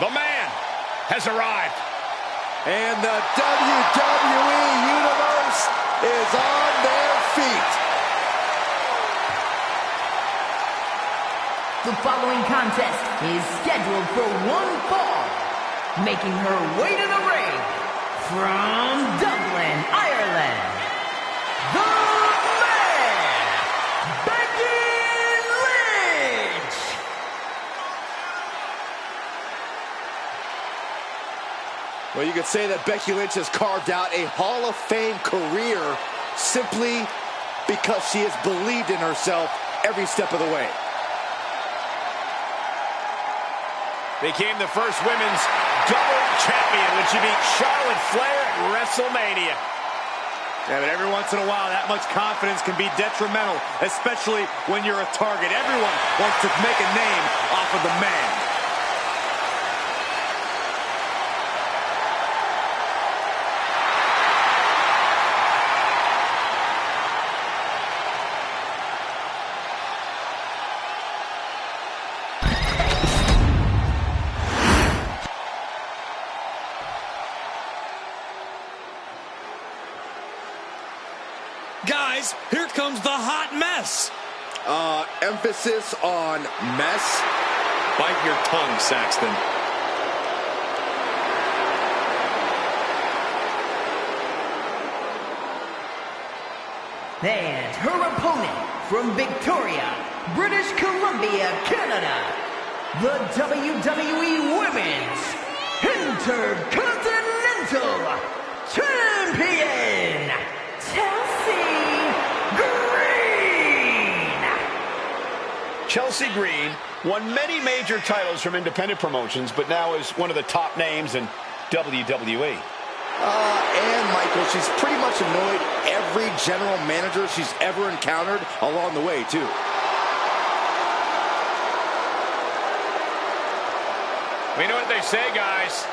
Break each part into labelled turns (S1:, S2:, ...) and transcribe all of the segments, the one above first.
S1: The man has arrived.
S2: And the WWE Universe is on their feet.
S3: The following contest is scheduled for one fall. Making her way to the ring from Dublin, Ireland, the man, Becky Lynch.
S2: Well, you could say that Becky Lynch has carved out a Hall of Fame career simply because she has believed in herself every step of the way.
S1: Became the first women's double champion when she beat Charlotte Flair at WrestleMania.
S2: Yeah, but every once in a while, that much confidence can be detrimental, especially when you're a target. Everyone wants to make a name off of the man.
S4: Guys, here comes the hot mess.
S2: Emphasis on mess.
S4: Bite your tongue, Saxton.
S3: And her opponent from Victoria, British Columbia, Canada, the WWE Women's Intercontinental Champion,
S1: Chelsea Green won many major titles from independent promotions, but now is one of the top names in WWE.
S2: And Michael, she's pretty much annoyed every general manager she's ever encountered along the way, too.
S1: We know what they say, guys.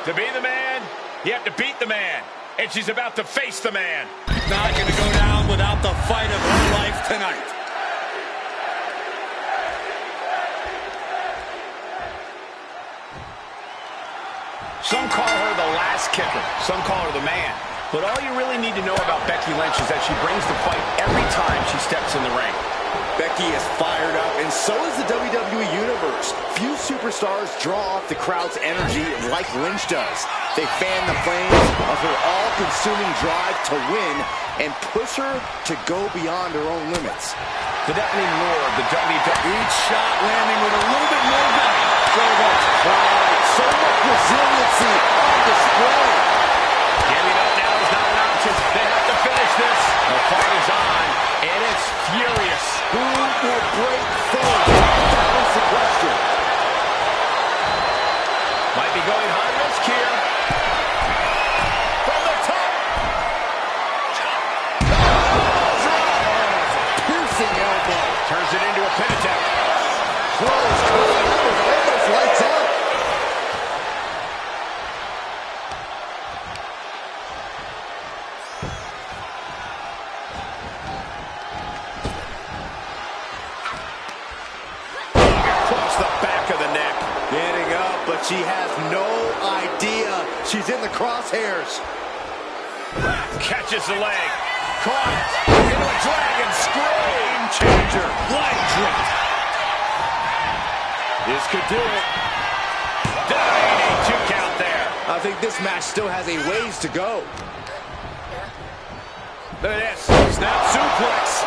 S1: To be the man, you have to beat the man. And she's about to face the man.
S4: Not going to go down without the fight of her life tonight.
S1: Some call her the last kicker. Some call her the man. But all you really need to know about Becky Lynch is that she brings the fight every time she steps in the ring.
S2: Becky is fired up, and so is the WWE Universe. Few superstars draw off the crowd's energy like Lynch does. They fan the flames of her all-consuming drive to win and push her to go beyond her own limits.
S1: The deafening roar of the WWE.
S4: Each shot landing with a little bit more value.
S2: So much pride, so much resiliency on display.
S1: Giving up now is not an option. They have to finish this. The fight is on, and it's furious.
S2: Who will break first? That is the question.
S1: Might be going high risk here. From the top.
S2: Piercing elbow.
S1: Turns it into a pin attempt.
S2: Close. Almost lights out. But she has no idea she's in the crosshairs.
S1: Catches the leg. Caught into a dragon scream changer. Leg drop. This could do it. Diving 2 count there.
S2: I think this match still has a ways to go.
S1: Look at this. Snap suplex.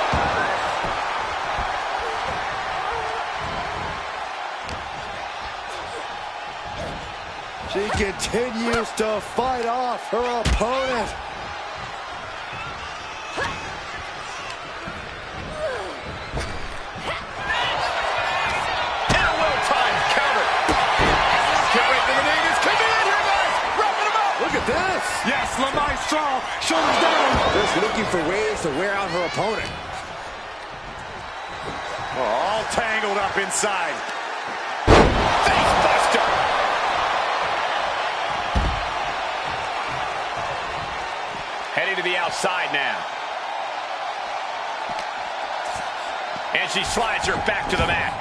S2: She continues to fight off her opponent.
S1: And a well-timed counter. Can't wait for the name is coming in here, guys. Wrapping him up.
S2: Look at this.
S4: Yes, La Maestro. Shoulders down.
S2: Just looking for ways to wear out her opponent.
S1: All tangled up inside. Face buster. Heading to the outside now. And she slides her back to the mat.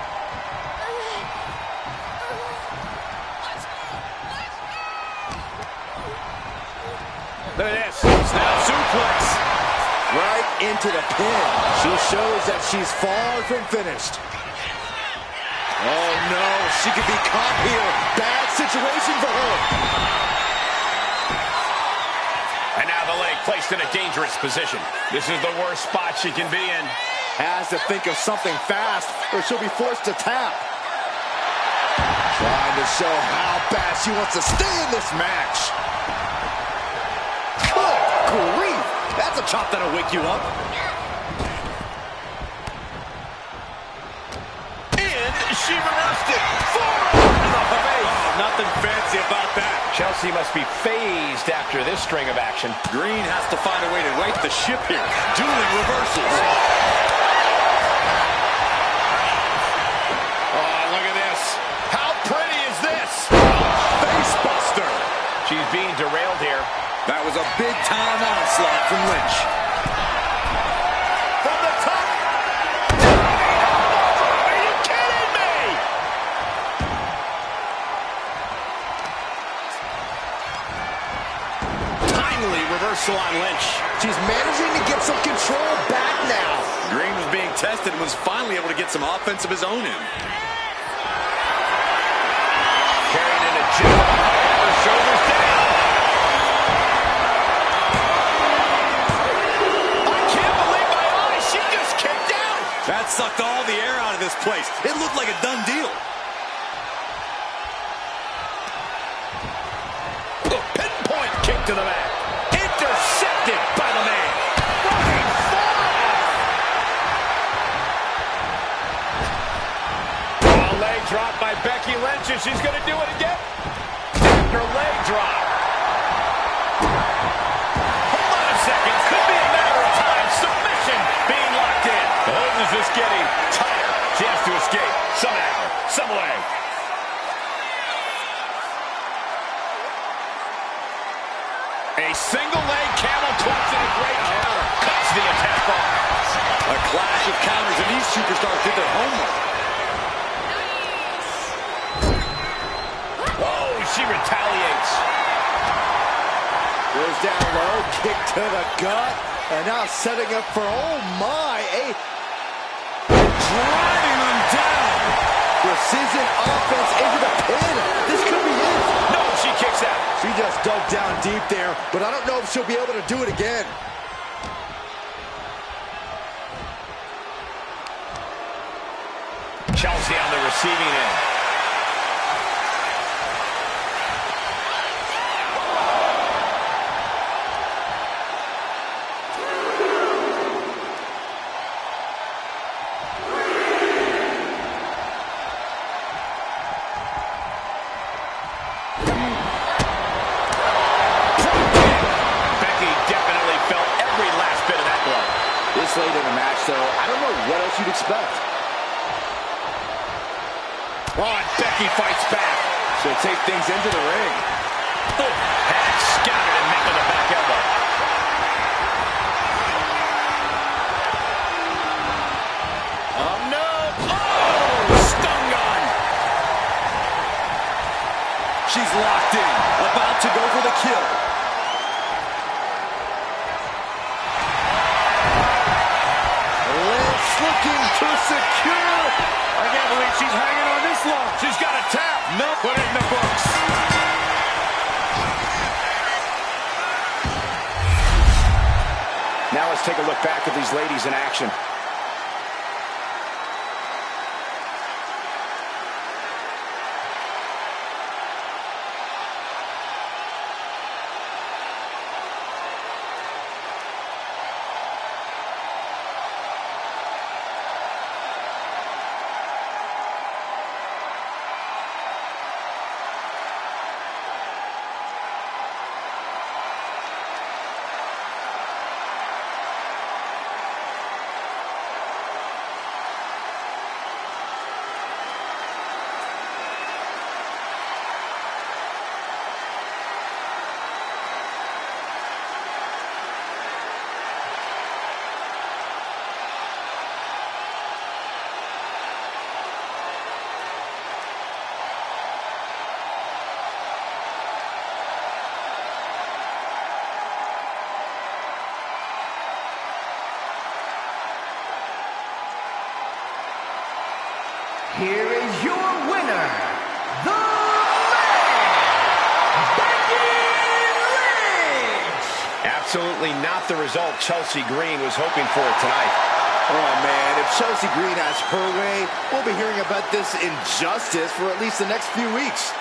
S1: Look at this. Snap suplex.
S2: Right into the pin. She shows that she's far from finished. Oh, no. She could be caught here. Bad situation for her.
S1: And now the leg placed in a dangerous position. This is the worst spot she can be in.
S2: Has to think of something fast, or she'll be forced to tap. Trying to show how bad she wants to stay in this match. Good grief. That's a chop that'll wake you up.
S1: And she reversed it. Forward to the face.
S4: Oh, nothing fancy about that.
S1: Chelsea must be phased after this string of action.
S4: Green has to find a way to right the ship here. Dueling reversals.
S1: Oh, look at this. How pretty is this?
S2: Face buster.
S1: She's being derailed here.
S4: That was a big-time onslaught from Lynch.
S1: From the top. Are you kidding me? Timely reversal on Lynch.
S2: She's managing to get some control back now.
S4: Green was being tested and was finally able to get some offense of his own in.
S1: Carried into Jim. Her shoulders down. I can't believe my eyes. She just kicked out.
S4: That sucked all the air out of this place. It looked like a done deal.
S1: A pinpoint kick to the mat. Intercepted by the man. Running far. A leg drop by Becky Lynch, and she's going to do it again. After leg drop. Hold on a second. Could be a matter of time. Submission being locked in. The hold is just getting tighter. She has to escape somehow, some way. A single leg camel clutch and a great counter. Cuts the attack off.
S4: A clash of counters, and these superstars did their homework.
S1: Oh, she retaliates.
S2: Goes down low, kick to the gut, and now setting up for, oh my,
S4: Driving them down.
S2: precision offense into the pin. This could be it.
S1: No, she kicks out.
S2: She just dug down deep there, but I don't know if she'll be able to do it again.
S1: Chelsea on the receiving end. Becky definitely felt every last bit of that blow.
S2: This late in the match, though, I don't know what else you'd expect.
S1: Oh, and Becky fights back.
S2: She'll take things into the ring.
S1: Oh, and scouted and met with a back elbow. Oh, no. Oh, stun gun.
S4: She's locked in, about to go for the kill.
S2: Lynch looking to secure.
S4: I can't believe she's hanging on this long.
S1: She's got a tap.
S4: No,
S1: Put it in the books. Now let's take a look back at these ladies in action.
S3: here is your winner, the Becky Lynch!
S1: Absolutely not the result Chelsea Green was hoping for tonight.
S2: Oh, man, if Chelsea Green has her way, we'll be hearing about this injustice for at least the next few weeks.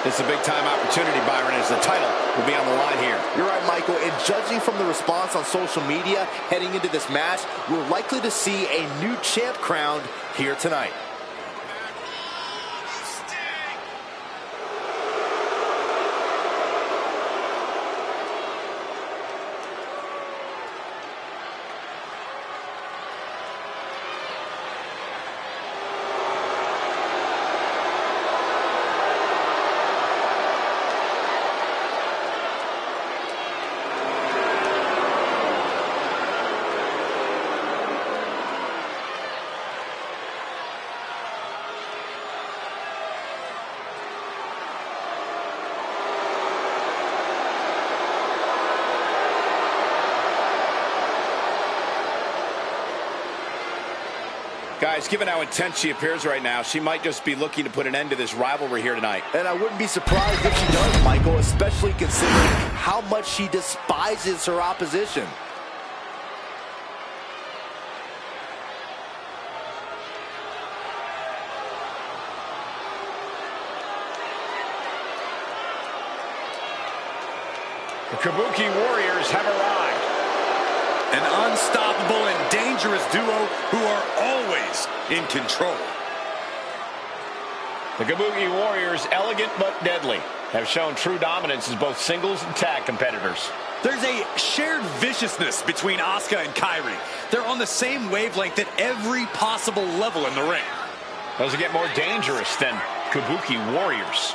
S1: It's a big-time opportunity, Byron, as the title will be on the line here.
S2: You're right, Michael, and judging from the response on social media heading into this match, we're likely to see a new champ crowned here tonight.
S1: Guys, given how intense she appears right now, she might just be looking to put an end to this rivalry here tonight.
S2: And I wouldn't be surprised if she does, Michael, especially considering how much she despises her opposition.
S1: The Kabuki Warriors have arrived.
S4: An unstoppable and dangerous duo who are always in control.
S1: The Kabuki Warriors, elegant but deadly, have shown true dominance as both singles and tag competitors.
S4: There's a shared viciousness between Asuka and Kairi. They're on the same wavelength at every possible level in the ring.
S1: Doesn't get more dangerous than Kabuki Warriors.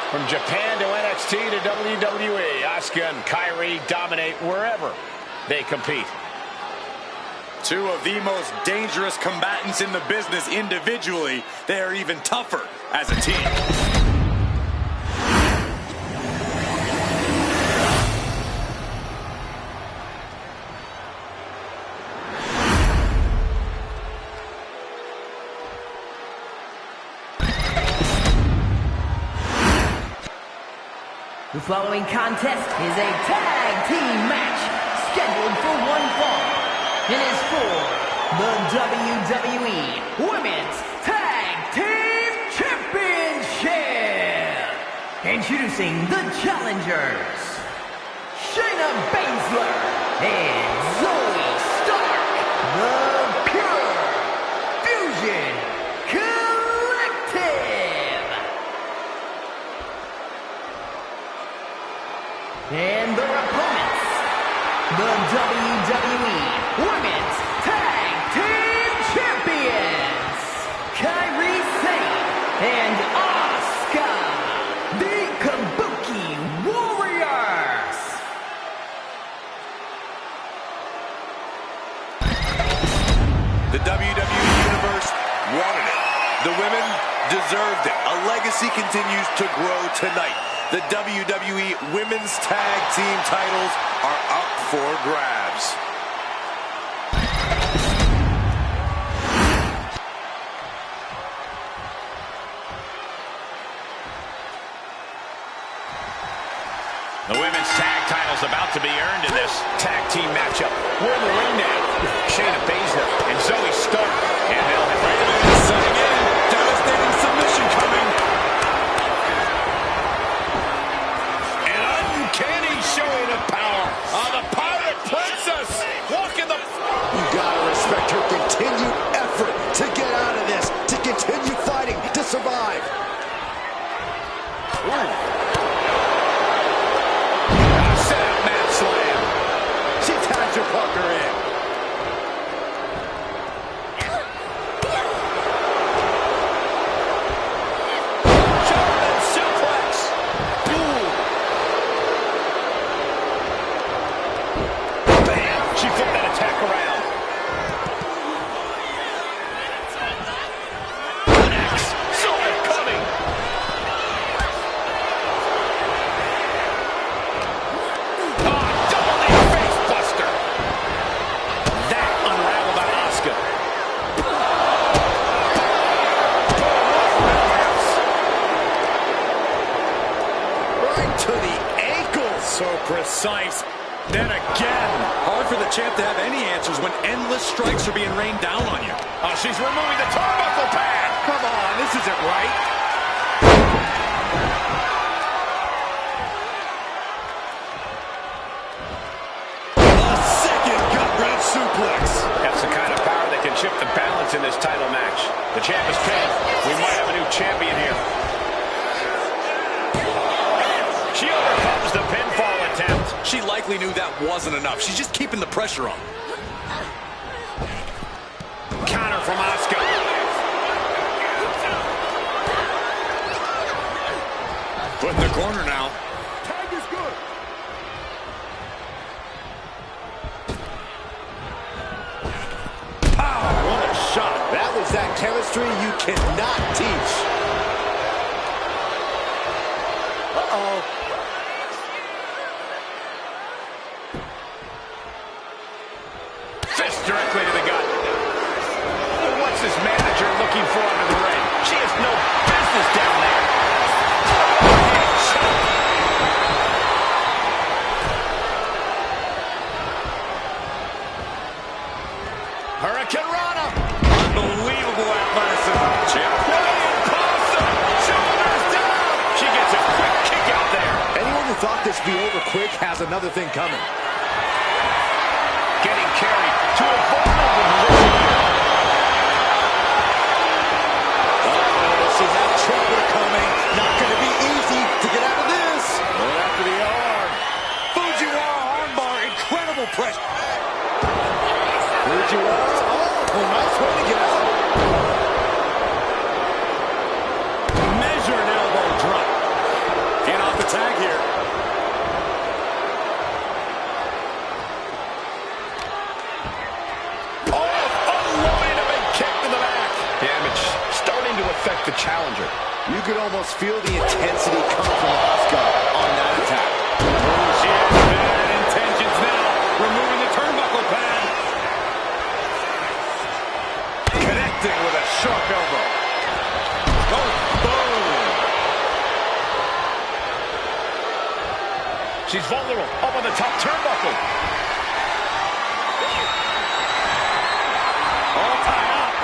S1: From Japan to NXT to WWE, Asuka and Kairi dominate wherever they compete.
S4: Two of the most dangerous combatants in the business individually. They are even tougher as a team.
S3: The following contest is a tag team match scheduled for one fall. It is for the WWE Women's Tag Team Championship. Introducing the challengers, Shayna Baszler and Zoe Stark, the Pure Fusion Collective. And their opponents, the WWE Women's Tag Team Champions, Kairi Sane and Asuka, the Kabuki Warriors.
S2: The WWE Universe wanted it. The women deserved it. A legacy continues to grow tonight. The WWE Women's Tag Team titles are up for grabs.
S1: The women's tag title's about to be earned in this tag team matchup. We're in the ring now. Shayna Baszler and Zoe Stark. And they'll have
S4: setting in. Devastating submission coming.
S1: An uncanny showing of power on the Pirate Princess. Walking the...
S2: You gotta respect her continued effort to get out of this, to continue fighting, to survive.
S1: Ooh. Slam.
S2: She tried to puck her in.
S1: German suplex. Ooh. Bam. She flipped that attack around. Next. Saw it coming.
S4: So precise. Then again. Hard for the champ to have any answers when endless strikes are being rained down on you.
S1: Oh, she's removing the turnbuckle pad.
S4: Come on, this isn't right. A second gut-wrench suplex.
S1: That's the kind of power that can shift the balance in this title match. The champ is pinned. We might have a new champion here. She overcomes the pinfall attempt.
S4: She likely knew that wasn't enough. She's just keeping the pressure on.
S1: Counter from Asuka.
S4: Put in the corner now.
S2: Tag is good.
S4: Pow! What a shot.
S2: That was that chemistry you cannot teach. Uh-oh.
S1: Fist directly to the gut. What's this manager looking for under the ring? She has no business down there. Hurricane Rana.
S4: Unbelievable athleticism. Champ.
S1: Shoulders down. She gets a quick kick out there.
S2: Anyone who thought this would be over quick has another thing coming.
S1: Getting carried to a vulnerable position.
S2: She has trouble coming. Not going to be easy to get out of this.
S4: Going after the arm. Fujiwara armbar. Incredible pressure.
S2: Fujiwara. Oh, nice way to get out.
S4: Measured elbow drop. Get off the tag here.
S1: The challenger.
S2: You could almost feel the intensity coming from Asuka on that attack.
S4: She has bad intentions now. Removing the turnbuckle pad. Connecting with a sharp elbow. Oh, boom.
S1: She's vulnerable. Up on the top turnbuckle.
S4: All tied up.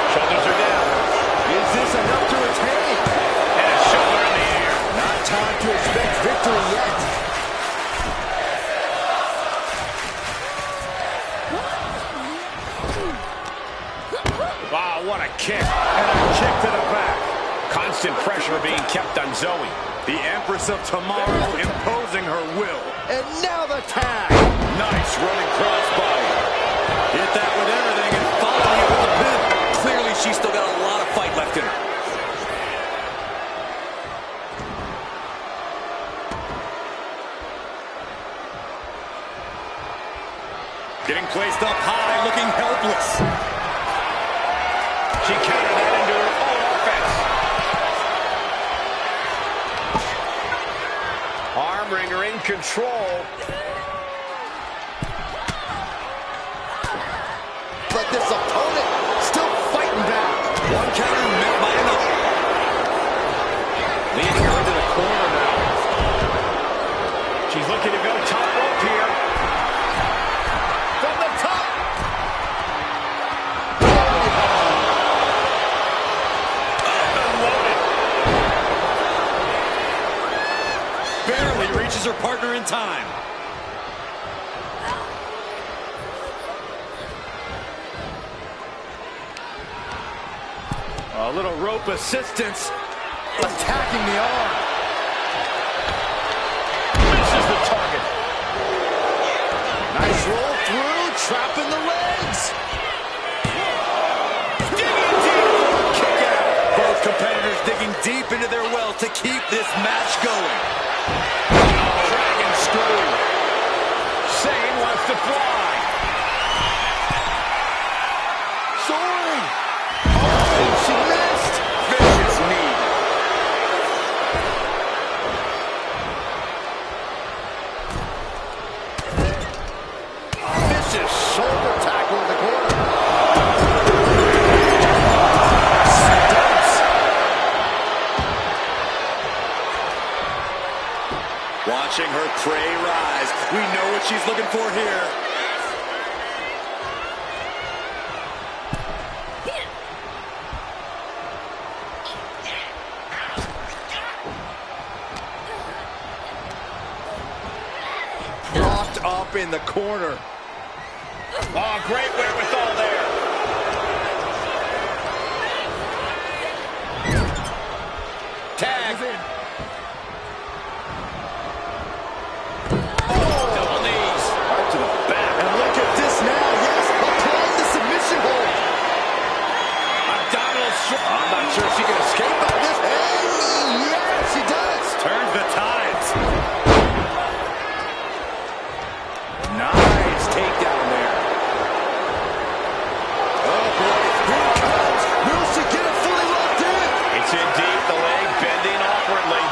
S1: Shoulders are down.
S2: Is this enough to retain?
S1: And a shoulder in the air.
S2: Not time to expect victory yet.
S1: Wow, what a kick. And a kick to the back. Constant pressure being kept on Zoe.
S4: The Empress of Tomorrow imposing her will.
S2: And now the tag.
S4: Nice running crossbody. Hit that with everything and following it with the pin. Clearly, she's still got a lot of fight left in her. Getting placed up high, looking helpless.
S1: She countered that into her own offense. Arm wringer in control.
S2: But this opponent still fighting back.
S4: One counter met by another.
S1: Leading her into the corner now. looking to go top rope here.
S2: From the top.
S1: Unloaded.
S4: Barely reaches her partner in time.
S2: A little rope assistance. Attacking the arm.
S1: Misses the target.
S2: Nice roll through. Trapping the legs.
S1: Digging deep.
S2: Kick out.
S4: Both competitors digging deep into their well to keep this match going.
S1: Dragon screw. Shane wants to fly.
S2: Soaring. Oh, she missed.
S1: Vicious knee.
S2: Vicious shoulder tackle in the corner.
S4: Watching her prey rise. We know what she's looking for here.
S2: Locked up in the corner.
S1: Oh, great wherewithal there. Tag. Oh, double knees.
S2: Right to the back. And look at this now. Yes, applying the submission hold.
S1: Abdominal strike.
S2: I'm not sure she can escape out of this. Hey, yeah, she does.
S4: Turns the tides.
S2: Nice takedown there. Oh, boy. Here it comes. Will she get it fully locked in?
S1: It's in deep, the leg bending awkwardly.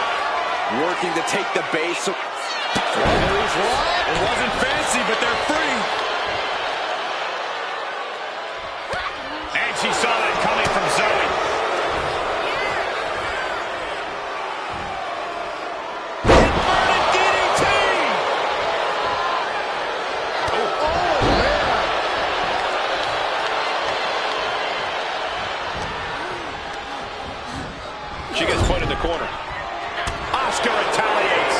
S2: Working to take the base. So
S4: It wasn't fancy, but they're free.
S1: And she saw that coming from Zoe. Inverted DDT! She gets put in the corner. Asuka retaliates.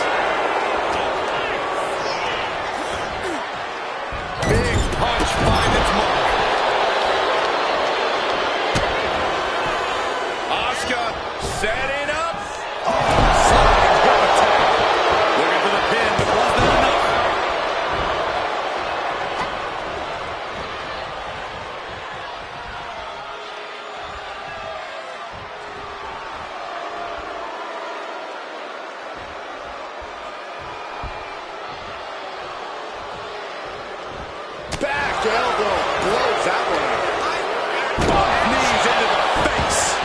S2: big punch find its mark.
S1: Asuka setting up.
S2: Sliding hip attack.
S4: Looking for the pin, but was that enough?
S2: Back elbow blows that one out.
S4: Knees into the face.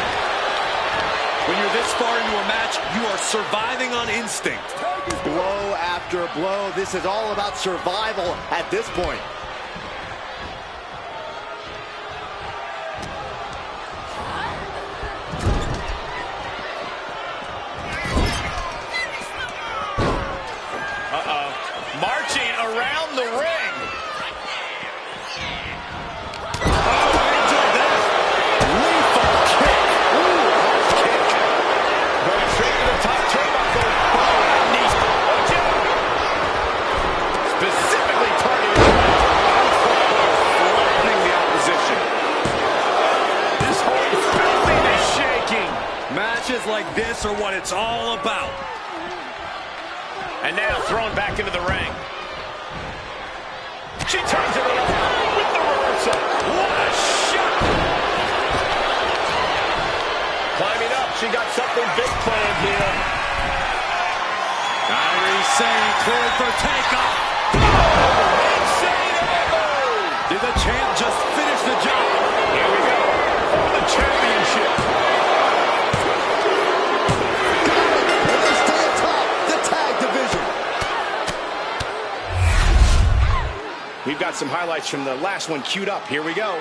S4: When you're this far into a match, you are surviving on instinct.
S2: Blow after blow. This is all about survival at this point.
S1: Marching around the ring.
S2: Lethal kick. Ooh, hard kick.
S1: Going straight to the top turnbuckle. Knees. Watch out. Specifically targeting threatening the opposition. This whole building is shaking.
S4: Matches like this are what it's all about.
S1: And now thrown back into the ring. She turns it around with the reversal. What a shot! Climbing up, she got something big planned here.
S4: Kairi Sane cleared for takeoff.
S1: Insane elbow!
S4: Did the champ just finish the job?
S1: Here we go for the championship.
S2: Will they stay atop the tag division?
S1: We've got some highlights from the last one queued up. Here we go.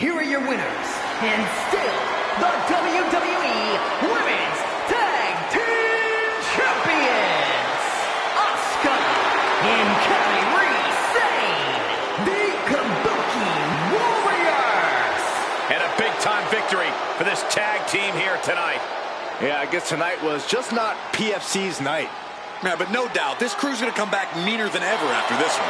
S3: here are your winners, and still the WWE Women's Tag Team Champions, Asuka and Kairi Sane, the Kabuki Warriors.
S1: And a big-time victory for this tag team here tonight.
S2: Yeah, I guess tonight was just not PFC's night.
S4: Yeah, but no doubt, this crew's going to come back meaner than ever after this one.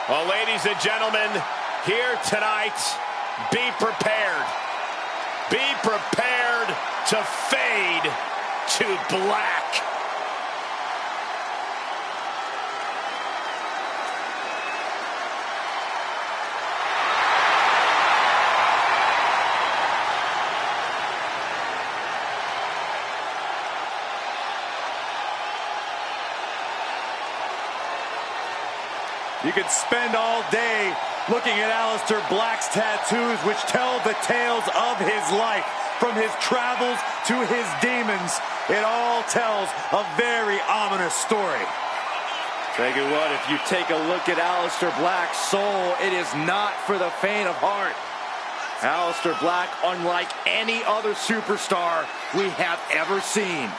S1: Well, ladies and gentlemen, here tonight, be prepared. Be prepared to fade to black.
S4: You could spend all day looking at Aleister Black's tattoos, which tell the tales of his life. From his travels to his demons, it all tells a very ominous story.
S2: Tell you what, if you take a look at Aleister Black's soul, it is not for the faint of heart. Aleister Black, unlike any other superstar we have ever seen.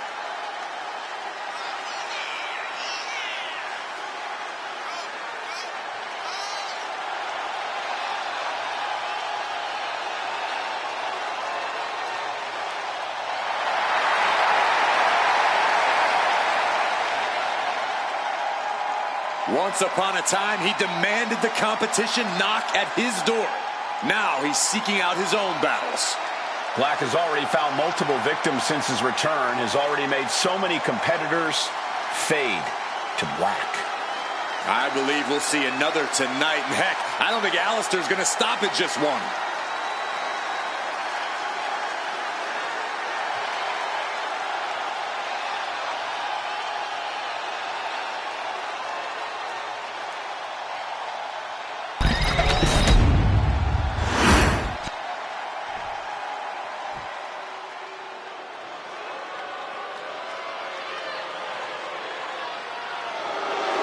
S4: Once upon a time, he demanded the competition knock at his door. Now he's seeking out his own battles.
S1: Black has already found multiple victims since his return, has already made so many competitors fade to black.
S4: I believe we'll see another tonight, and heck, I don't think Aleister's going to stop at just one.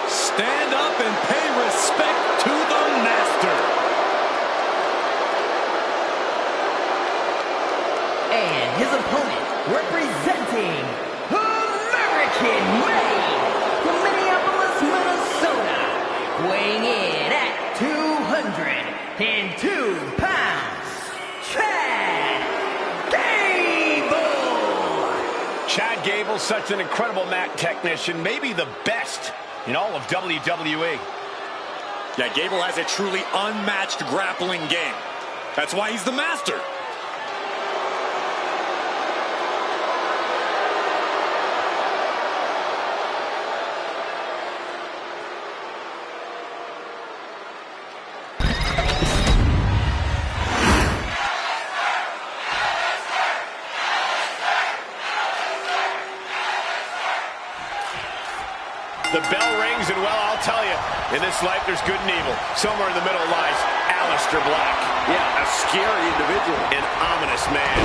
S4: Stand up and pay respect to the master.
S3: And his opponent, representing American-made from Minneapolis, Minnesota, weighing in at 202 pounds, Chad Gable.
S1: Chad Gable, such an incredible mat technician, maybe the best in all of WWE.
S4: Yeah, Gable has a truly unmatched grappling game. That's why he's the master.
S1: The bell rings, and well, I'll tell you, in this life there's good and evil. Somewhere in the middle lies Aleister Black.
S2: Yeah, a scary individual.
S1: An ominous man.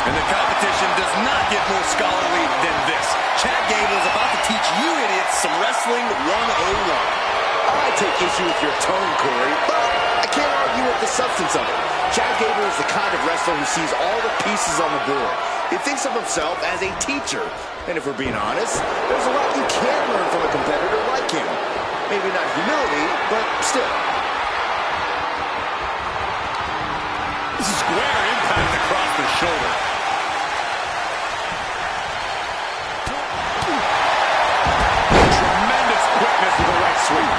S4: And the competition does not get more scholarly than this. Chad Gable is about to teach you idiots some Wrestling 101.
S2: I take issue with your tone, Corey, but I can't argue with the substance of it. Chad Gable is the kind of wrestler who sees all the pieces on the board. He thinks of himself as a teacher. And if we're being honest, there's a lot you can learn from a competitor like him. Maybe not humility, but still.
S4: Square impact across the shoulder. Tremendous quickness with the right sweep.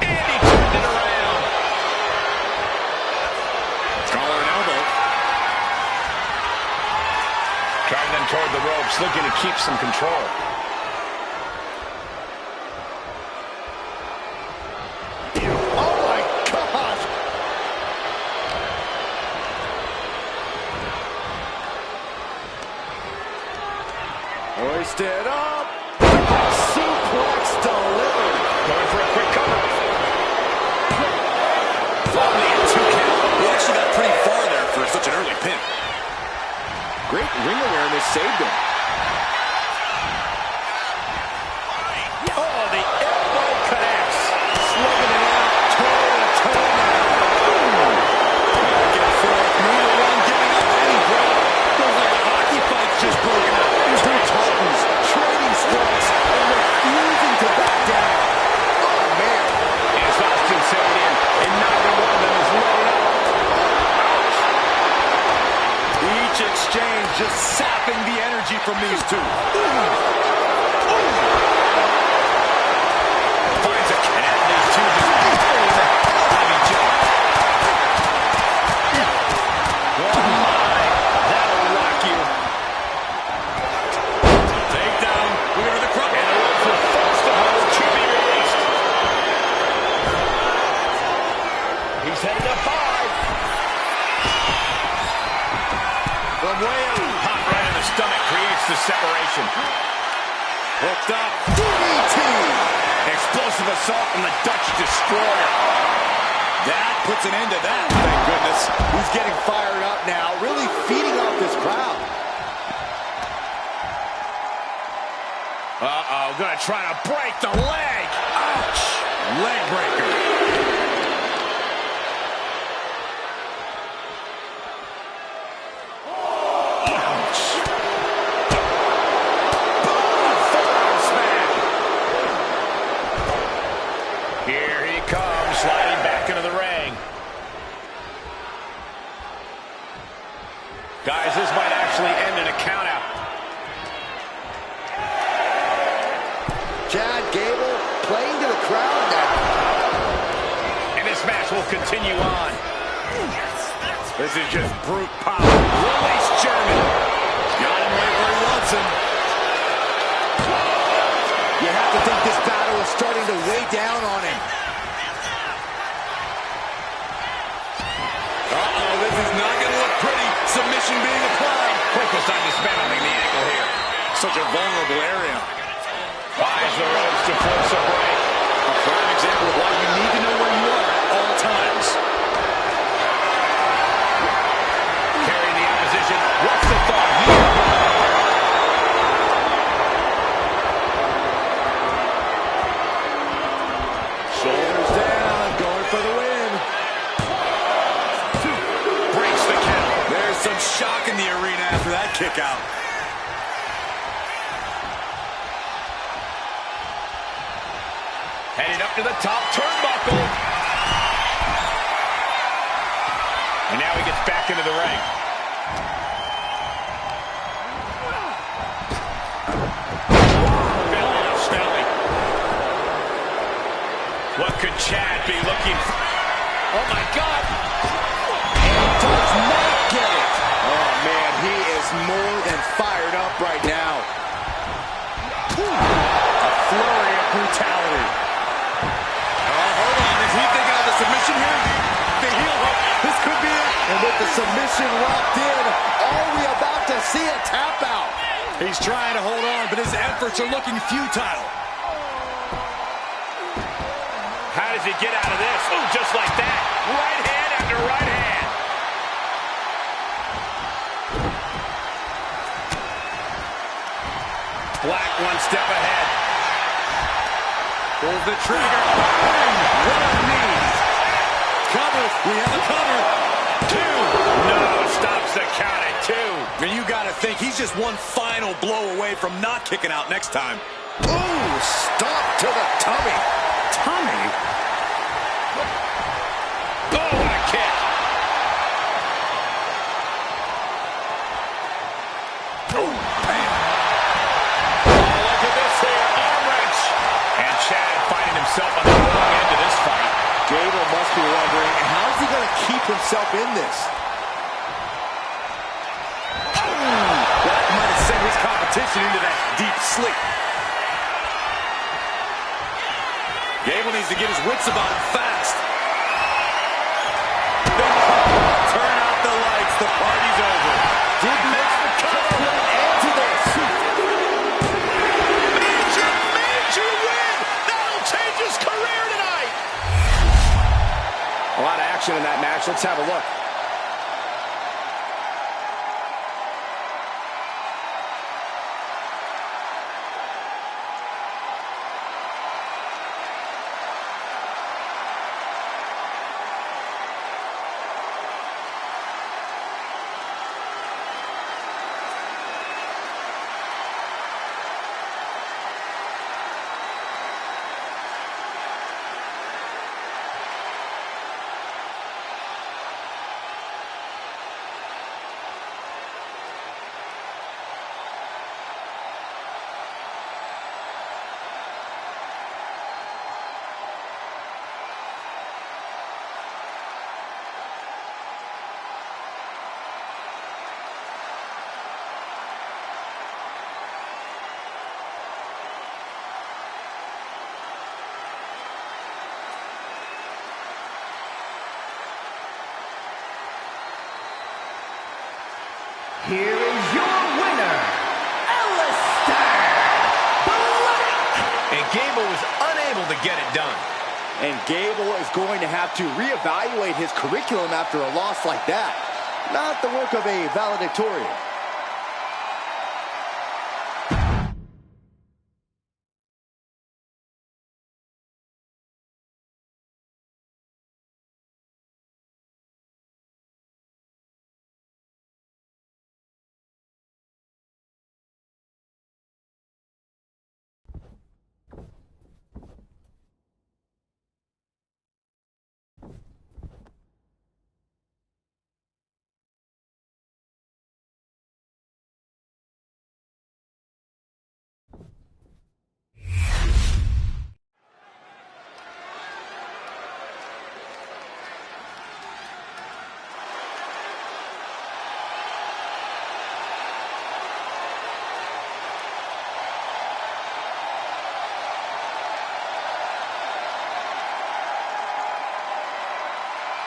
S1: And he turned it around. Driving them toward the ropes, looking to keep some control.
S2: Oh my gosh! Hoisted up! Suplex delivered!
S1: Going for a quick cover. Only a 2 count.
S4: He actually got pretty far there for such an early pin.
S2: Great ring awareness saved him.
S1: Oh, the elbow connects. Slugging it out, toe-to-toe now.
S4: Back and forth, moving around, getting up, and he broke. Feels like a hockey fight's just broken out.
S2: Two titans trading strikes and refusing to back down. Oh, man.
S1: As Austin said in, and neither one of them is letting up.
S4: Each exchange just sapping the energy from these two.
S1: Finds a connect. These two just throwing the hell out of each other. Oh, my. That'll rock you.
S4: Takedown. We are the crowd.
S1: And the rope for first of all to be released. He's headed to 5. From way up. Pop right in the stomach creates the separation.
S4: Hooked up.
S2: DDT!
S1: Explosive assault from the Dutch Destroyer.
S4: That puts an end to that, thank goodness.
S2: He's getting fired up now, really feeding off this crowd.
S1: Uh-oh, gonna try to break the leg. Ouch.
S4: Leg breaker.
S1: Here he comes, sliding back into the ring. Guys, this might actually end in a countout.
S2: Chad Gable playing to the crowd now.
S1: And this match will continue on. This is just brute power. Release German.
S4: Got him right where he wants him.
S2: You have to think this battle is starting to weigh down on him.
S4: Uh-oh, this is not going to look pretty. Submission being applied.
S1: Focused on dismantling the ankle here.
S4: Such a vulnerable area.
S1: Buys the ropes to force a break.
S4: A prime example of why you need to know where you are at all times.
S1: Carrying the opposition. What's the thought here?
S2: Shoulders down, going for the win.
S1: Breaks the count.
S4: There's some shock in the arena after that kick out.
S1: Heading up to the top turnbuckle. And now he gets back into the ring. Belly to belly. What could Chad be looking for? Oh, my God.
S2: And does not get it. Oh, man, he is more than fired up right now.
S4: A flurry of brutality. Hold on. Is he thinking of the submission here? The heel hook. This could be it.
S2: And with the submission locked in, are we about to see a tap out?
S4: He's trying to hold on, but his efforts are looking futile.
S1: How does he get out of this? Oh, just like that. Right hand after right hand. Black one step ahead.
S4: Pulls the trigger. What a knee. Cover. We have a cover.
S1: 2. No, stops the count at 2.
S4: And you got to think he's just one final blow away from not kicking out next time.
S2: Ooh, stop to the tummy.
S4: Tommy.
S1: Oh, what a kick.
S4: Oh, man.
S1: Oh, look at this here. Arm wrench. And Chad finding himself on the wrong end of this fight.
S2: Gable must be wondering, how's he going to keep himself in this?
S4: That might competition into that deep sleep. Gable needs to get his wits about him fast. Turn out the lights. The party's over.
S2: Did not come to an end to this.
S1: Major win! That'll change his career tonight!
S2: A lot of action in that match. Let's have a look.
S3: Here is your winner, Alistair Black!
S1: And Gable was unable to get it done.
S2: And Gable is going to have to reevaluate his curriculum after a loss like that. Not the work of a valedictorian.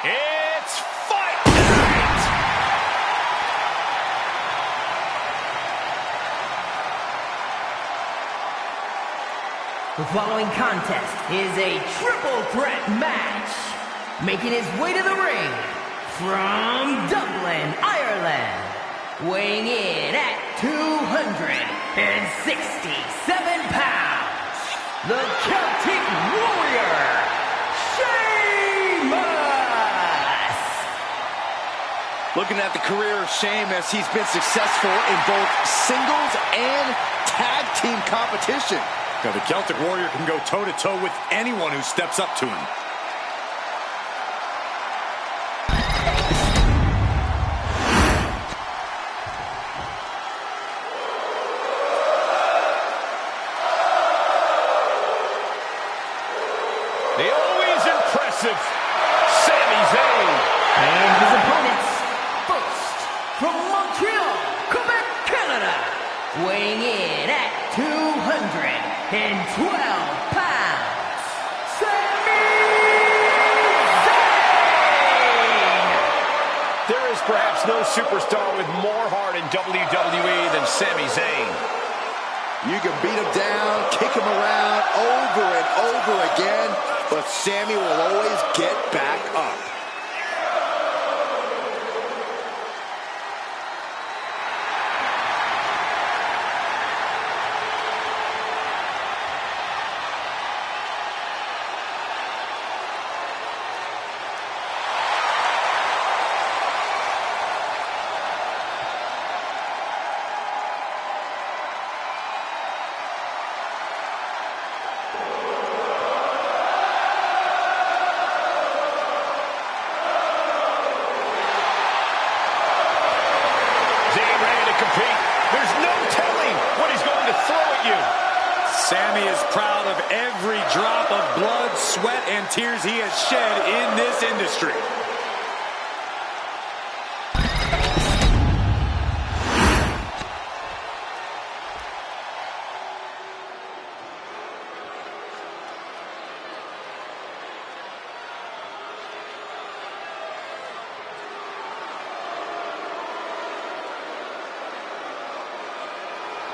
S1: It's fight night!
S3: The following contest is a triple threat match. Making his way to the ring from Dublin, Ireland. Weighing in at 267 pounds. The Celtic Warrior,
S2: Looking at the career of Sheamus, he's been successful in both singles and tag team competition.
S4: Now, the Celtic Warrior can go toe-to-toe with anyone who steps up to him.
S1: The always impressive Sami Zayn.
S3: and his opponents, first from Montreal, Quebec, Canada, weighing in at 212 pounds, Sami Zayn!
S1: There is perhaps no superstar with more heart in WWE than Sami Zayn.
S2: You can beat him down, kick him around over and over again, but Sami will always get back up.
S1: There's no telling what he's going to throw at you.
S4: Sami is proud of every drop of blood, sweat, and tears he has shed in this industry.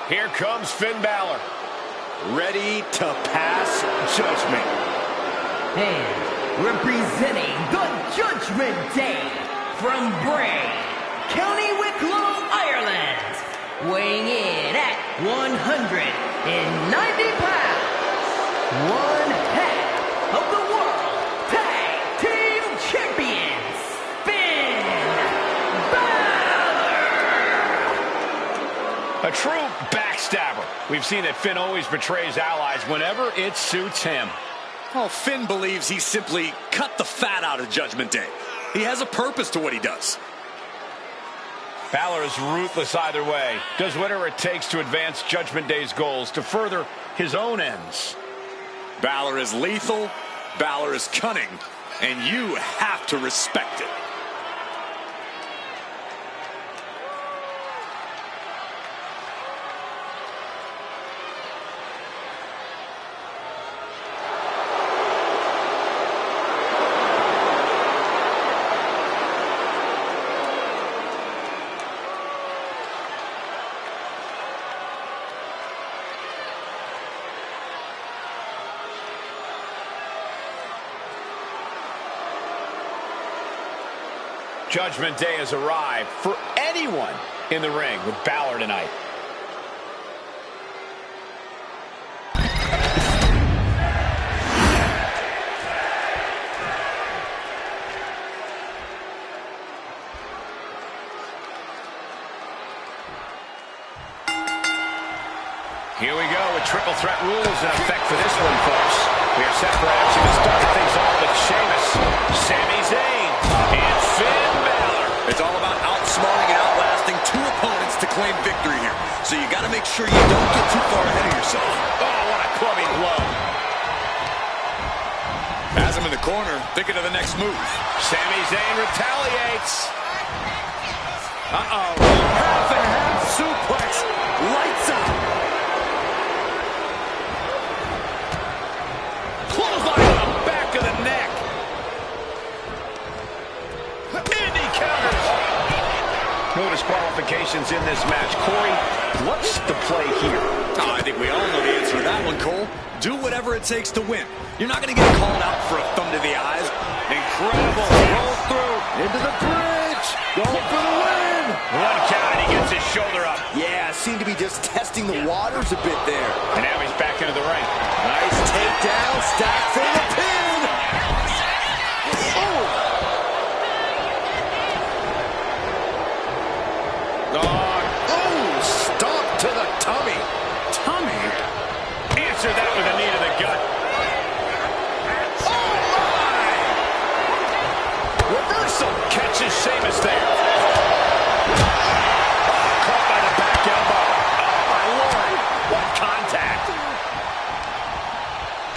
S1: Here comes Finn Balor.
S2: Ready to pass judgment.
S3: And representing the Judgment Day from Bray, County Wicklow, Ireland, weighing in at 190 pounds, one half of the World Tag Team Champions, Finn Balor!
S1: A true backstabber. We've seen that Finn always betrays allies whenever it suits him.
S4: Oh, Finn believes he simply cut the fat out of Judgment Day. He has a purpose to what he does.
S1: Balor is ruthless either way. Does whatever it takes to advance Judgment Day's goals, to further his own ends.
S4: Balor is lethal, Balor is cunning, and you have to respect it.
S1: Judgment Day has arrived for anyone in the ring with Balor tonight. Here we go with triple threat rules in effect for this one, folks. We are set for action to start things off with Sheamus, Sami Zayn, and Finn Balor.
S4: It's all about outsmarting and outlasting two opponents to claim victory here. So you got to make sure you don't get too far ahead of yourself.
S1: Oh, what a clubbing blow.
S4: Has him in the corner, thinking of the next move.
S1: Sami Zayn retaliates.
S4: Uh-oh. Half and half suplex. Lights out.
S1: Clothesline on the back of the neck. And he counters. No disqualifications in this match. Corey, what's the play here?
S4: Oh, I think we all know the answer to that one, Cole. Do whatever it takes to win. You're not going to get called out for a thumb to the eyes.
S1: Incredible. Roll through.
S2: Into the bridge. Going for the win.
S1: One count and he gets his shoulder up.
S2: Yeah, seemed to be just testing the waters a bit there.
S1: And now he's back into the ring.
S2: Nice takedown. Stack for the pin.
S1: Oh,
S2: Stomp to the tummy.
S1: tummy. Answer that with a knee to the gut. Oh, my! Reversal. Catches Sheamus there. Caught by the back elbow. Oh, my Lord. What contact.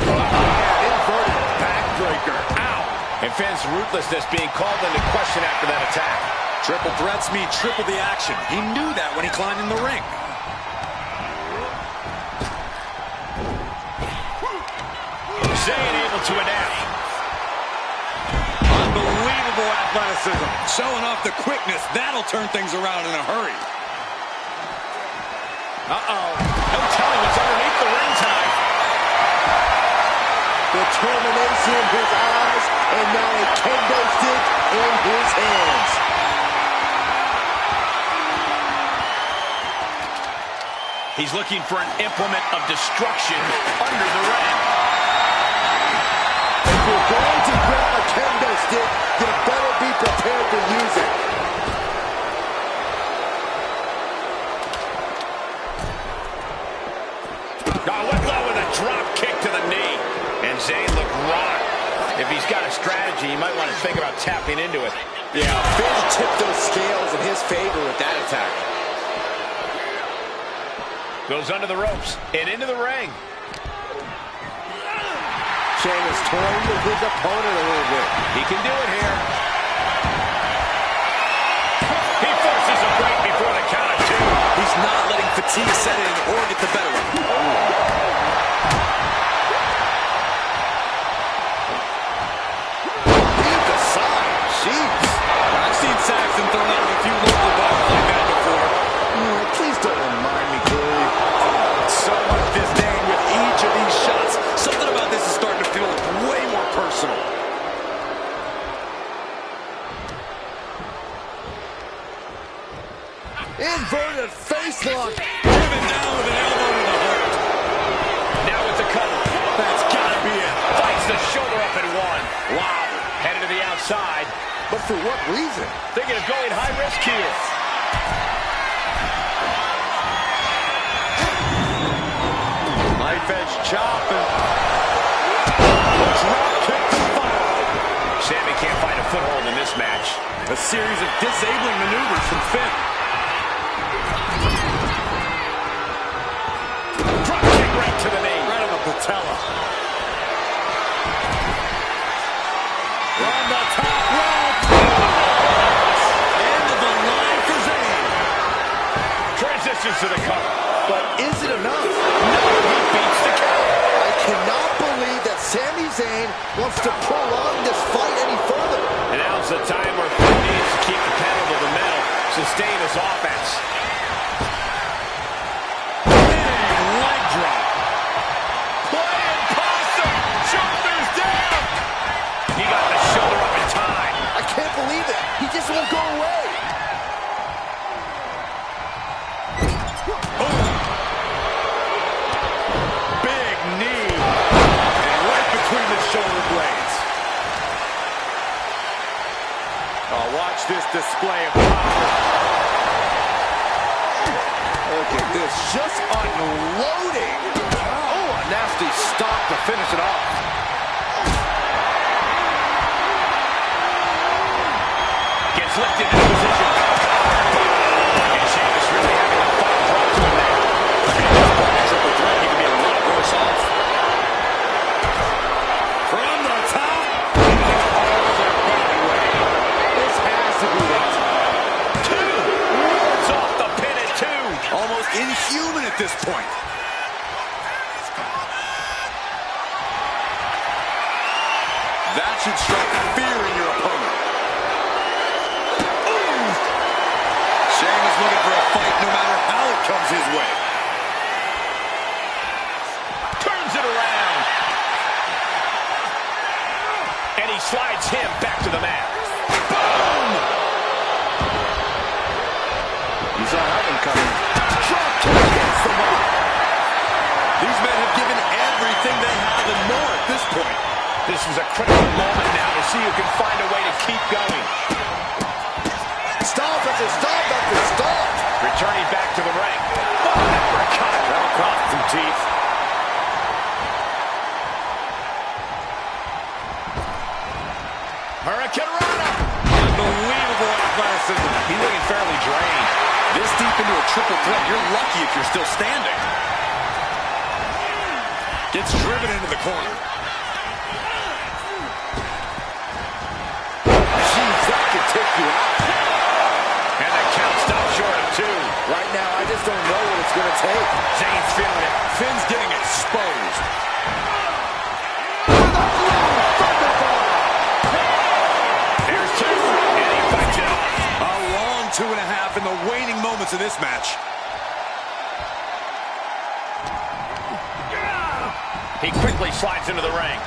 S2: Inverted backbreaker.
S1: Ow. And Finn's ruthlessness being called into question after that attack.
S4: Triple threats mean triple the action. He knew that when he climbed in the ring.
S1: Zayn able to adapt.
S4: Unbelievable athleticism. Showing off the quickness. That'll turn things around in a hurry.
S1: Uh-oh. No telling what's underneath the ring tonight.
S2: Determination in his eyes, and now a kendo stick in his hands.
S1: He's looking for an implement of destruction under the ring.
S2: If you're going to grab a kendo stick, you better be prepared to use it.
S1: Went low with a drop kick to the knee. And Zayn looked rocked. If he's got a strategy, he might want to think about tapping into it.
S2: Yeah, Finn tipped those scales in his favor with that attack.
S1: Goes under the ropes and into the ring.
S2: Sheamus toying with his opponent a little bit.
S1: He can do it here. He forces a break before the count of two.
S4: He's not letting fatigue set in or get the better of him.
S2: Deep aside. Jeez.
S4: I've seen Saxton thrown out of a few local bars like that before.
S2: Please don't remind me, Corey. Inverted face lock.
S4: Driven down with an elbow to the heart.
S1: Now with the cover.
S4: That's gotta be it.
S1: Fights the shoulder up and one.
S2: Wow.
S1: Headed to the outside.
S2: But for what reason?
S1: Thinking of going high risk here.
S4: Knife edge chop and drop kick to follow.
S1: Sammy can't find a foothold in this match.
S4: A series of disabling maneuvers from Finn.
S1: Drop kick right to the knee.
S4: Right on the patella. From the top rope. End of the line for Zayn.
S1: Transitions to the cover.
S2: But is it enough?
S1: No, he beats the count.
S2: I cannot believe that Sami Zayn wants to prolong this fight any further.
S1: And now's the time where Finn needs to keep the pedal to the metal, sustain his offense.
S4: Big leg drop.
S1: Playing possum, shoulders down. He got the shoulder up in time.
S2: I can't believe it. He just won't go away.
S4: Big knee. And right between the shoulder blades. Oh, watch this display of power.
S2: Look at this, just unloading. Oh, a nasty stop to finish it off.
S1: Gets lifted into position. And Sheamus really having the fight brought to him there. Triple threat, he could be a lot worse off.
S4: From the top.
S2: This has to be it.
S1: Two. It's off the pin at two.
S4: Almost inhuman at this point. That should strike fear in your opponent. Sheamus looking for a fight no matter how it comes his way.
S1: Turns it around. And he slides him back to the mat. Boom!
S2: You saw that one coming. Drop kick against the mark.
S4: These men have given everything they have and more at this point.
S1: This is a critical moment now to see who can find a way to keep going.
S2: Stop after stop after stop.
S1: Returning back to the ring. What an uppercut.
S4: That'll cost some teeth.
S1: Hurricanrana.
S4: Unbelievable athleticism.
S1: He's looking fairly drained.
S4: This deep into a triple threat, you're lucky if you're still standing. Gets driven into the corner.
S2: Jeez, that could take you out.
S1: And the count stops short of two.
S2: Right now, I just don't know what it's going to take.
S1: Zayn's feeling it.
S4: Finn's getting exposed.
S1: There's two. And he fights it off.
S4: A long 2.5 in the waning moments of this match.
S1: He quickly slides into the ring.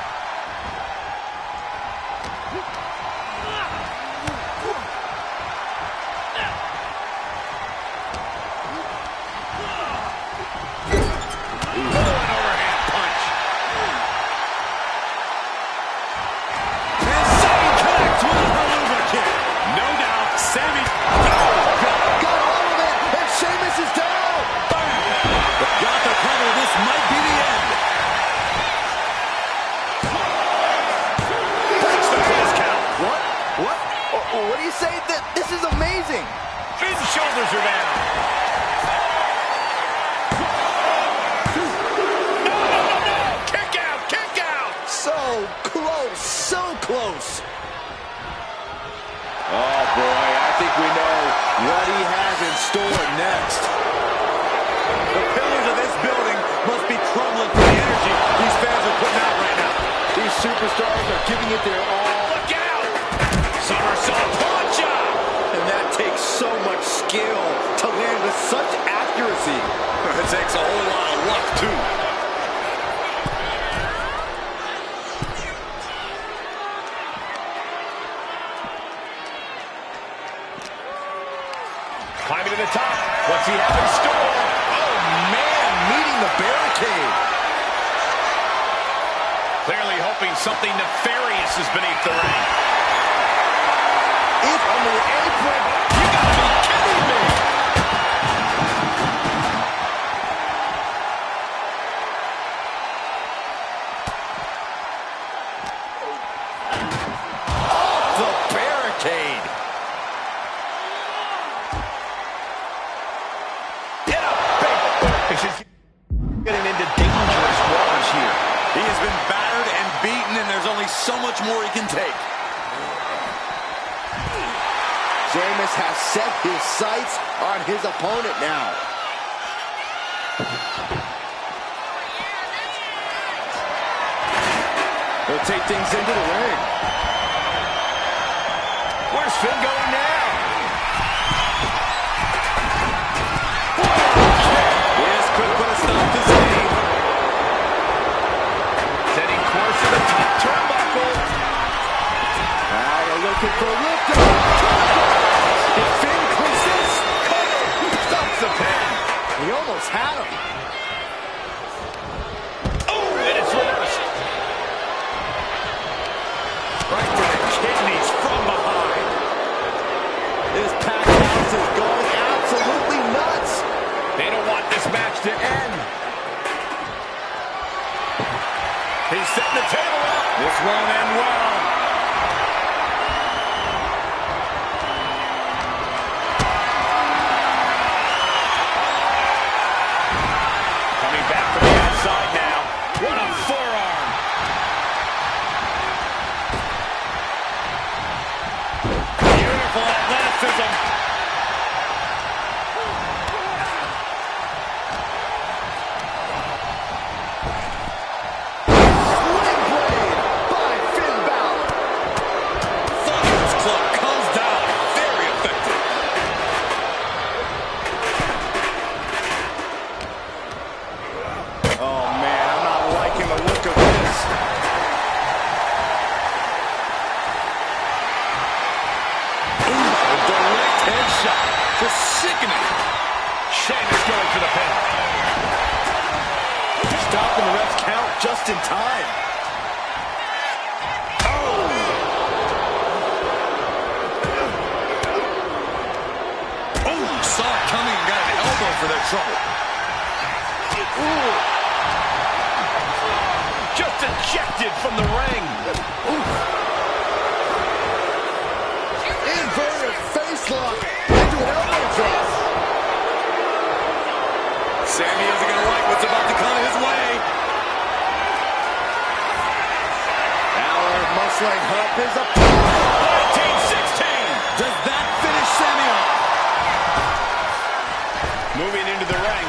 S2: What do you say? This is amazing.
S1: Finn's shoulders are down. No. Kick out, kick out.
S2: So close, so close. Oh, boy, I think we know what he has in store next.
S4: The pillars of this building must be crumbling from the energy these fans are putting out right now.
S2: These superstars are giving it their all.
S1: Look out. Somersault punch.
S2: And that takes so much skill to land with such accuracy.
S4: It takes a whole lot of luck, too.
S1: Climbing to the top. What's he have in store?
S2: Oh, man, meeting the barricade.
S1: Clearly hoping something nefarious is beneath the ring.
S2: It's under the apron.
S1: You gotta be kidding me!
S2: Off the barricade.
S1: Get up, big boy. She's getting into dangerous waters here.
S4: He has been battered and beaten, and there's only so much more he can take.
S2: Sheamus has set his sights on his opponent now. He'll take things into the ring.
S1: Where's Finn going now?
S4: This could put a stop to Zayn.
S1: Setting course to the top turnbuckle.
S2: Looking for a lift-off. If Finn clicks this,
S1: Stops the pin.
S2: he almost had him.
S1: Oh, and it's reversed.
S2: Right to the kidneys from behind. This packed house is going absolutely nuts.
S1: They don't want this match to end. He's setting the table up.
S4: This won't end well.
S1: Coming back from the outside now. What a forearm.
S4: Beautiful athleticism.
S2: Sling blade by Finn Balor.
S4: Thunderous club comes down. Very effective.
S2: Oh, man, I'm not liking the look of this.
S1: A direct headshot. Just sickening. Sheamus going for the pin.
S2: Stopping the ref's count just in time.
S4: Oh, saw it coming and got an elbow for that trouble.
S1: Just ejected from the ring.
S2: Inverted face lock into an elbow drop.
S4: Sammy isn't going to like what's about to come his way.
S2: Balor muscling up his opponent.
S1: 1916.
S4: Does that finish Sammy off?
S1: Moving into the ring.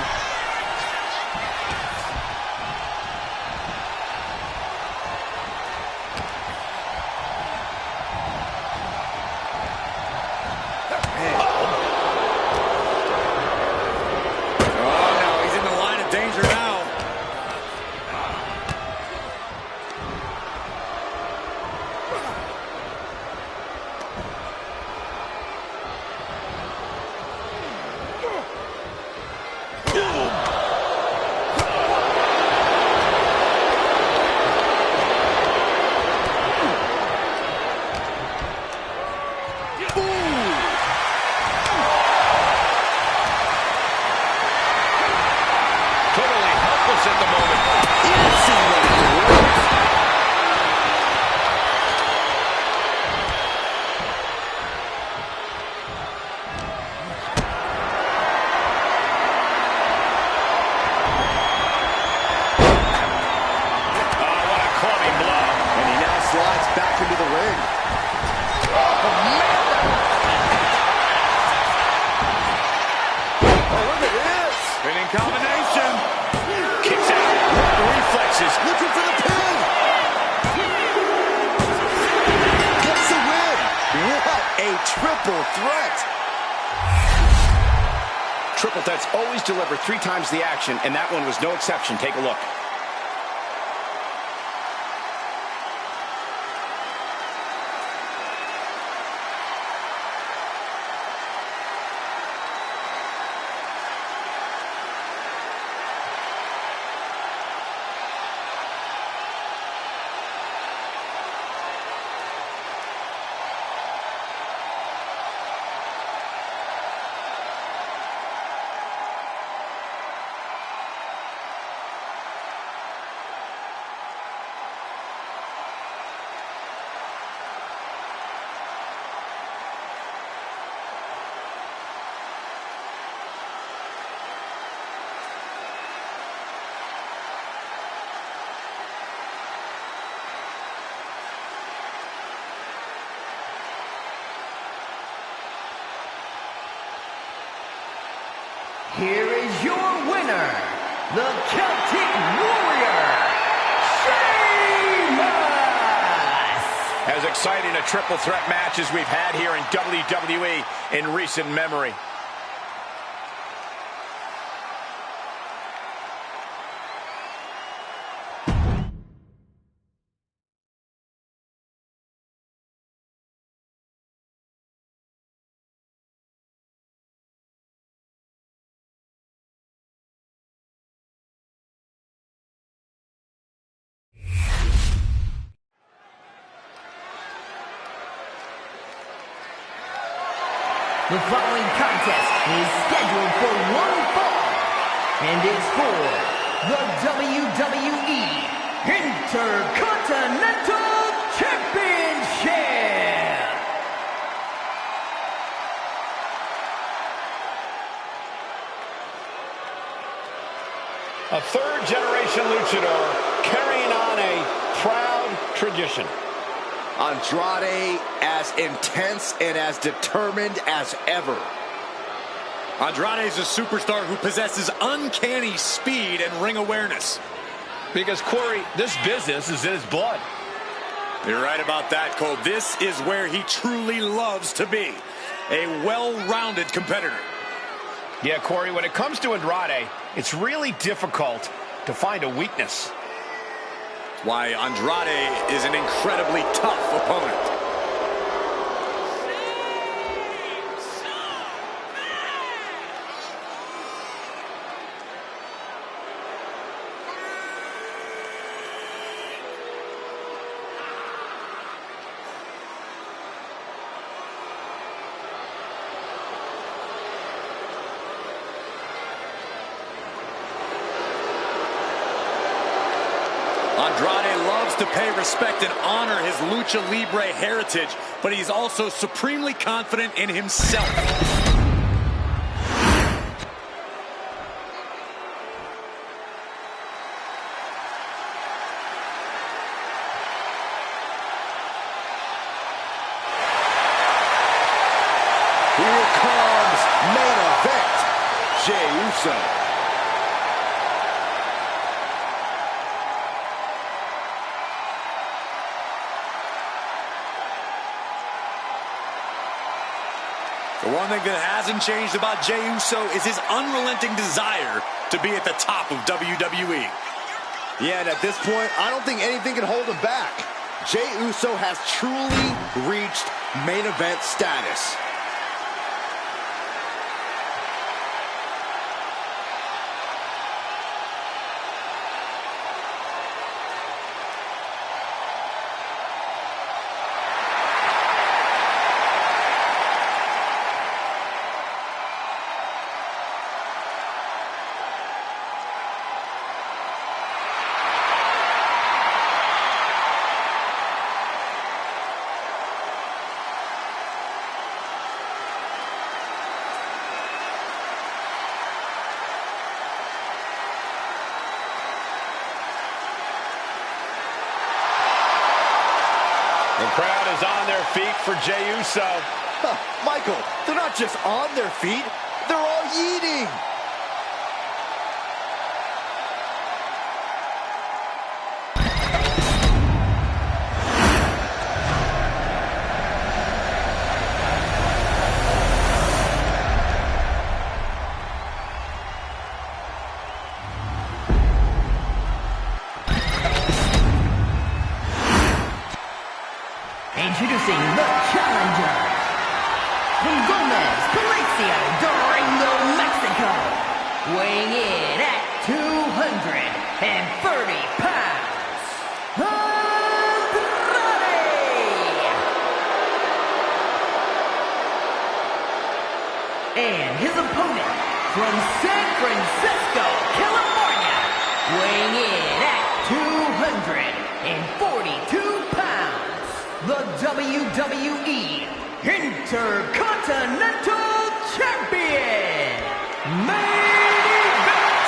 S4: Oh, no, he's in the line of danger now.
S1: Totally helpless at the moment. Oh, what a clubbing blow.
S2: And he now slides back into the ring. Oh, man. Oh, look at this.
S4: Spinning combination.
S1: Kicks out. What reflexes.
S2: Looking for the pin. Gets the win. What a triple threat.
S1: Triple threats always deliver 3 times the action, and that one was no exception. Take a look.
S3: here is your winner, the Celtic Warrior, Sheamus!
S1: As exciting a triple threat match as we've had here in WWE in recent memory.
S3: The following contest is scheduled for one fall, and it's for the WWE Intercontinental Championship!
S1: A third-generation luchador carrying on a proud tradition.
S2: Andrade as intense and as determined as ever.
S4: Andrade is a superstar who possesses uncanny speed and ring awareness.
S1: Because, Corey, this business is in his blood.
S4: You're right about that, Cole. This is where he truly loves to be. A well-rounded competitor.
S1: Yeah, Corey, when it comes to Andrade, it's really difficult to find a weakness.
S4: Why Andrade is an incredibly tough opponent. Andrade loves to pay respect and honor his Lucha Libre heritage, but he's also supremely confident in himself.
S2: Here comes main event, Jey Uso.
S4: The one thing that hasn't changed about Jey Uso is his unrelenting desire to be at the top of WWE.
S2: Yeah, and at this point, I don't think anything can hold him back. Jey Uso has truly reached main event status.
S1: The crowd is on their feet for Jey Uso.
S2: Michael, they're not just on their feet, they're all yeeting.
S3: Introducing the challenger, from Gomez, Palacio, Durango, Mexico, weighing in at 230 pounds, Andrade! And his opponent, from San Francisco, California, weighing in at 242 pounds. The WWE Intercontinental Champion, Main Event,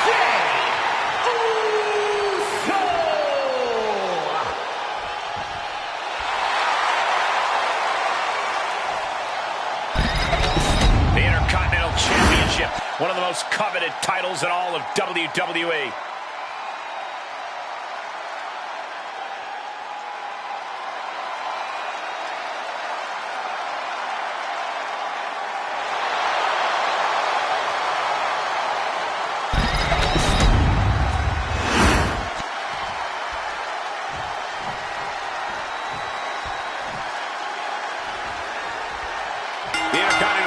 S3: Jey Uso!
S1: The Intercontinental Championship one of the most coveted titles in all of WWE.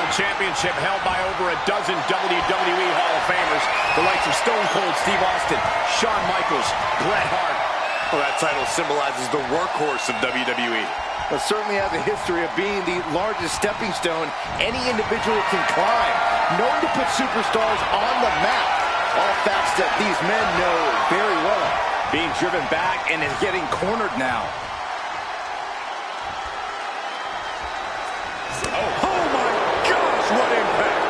S1: Championship held by over a dozen WWE Hall of Famers, the likes of Stone Cold Steve Austin, Shawn Michaels, Bret Hart.
S4: Well, that title symbolizes the workhorse of WWE.
S2: It certainly has a history of being the largest stepping stone any individual can climb, known to put superstars on the map. All facts that these men know very well. Being driven back and is getting cornered now.
S4: What impact!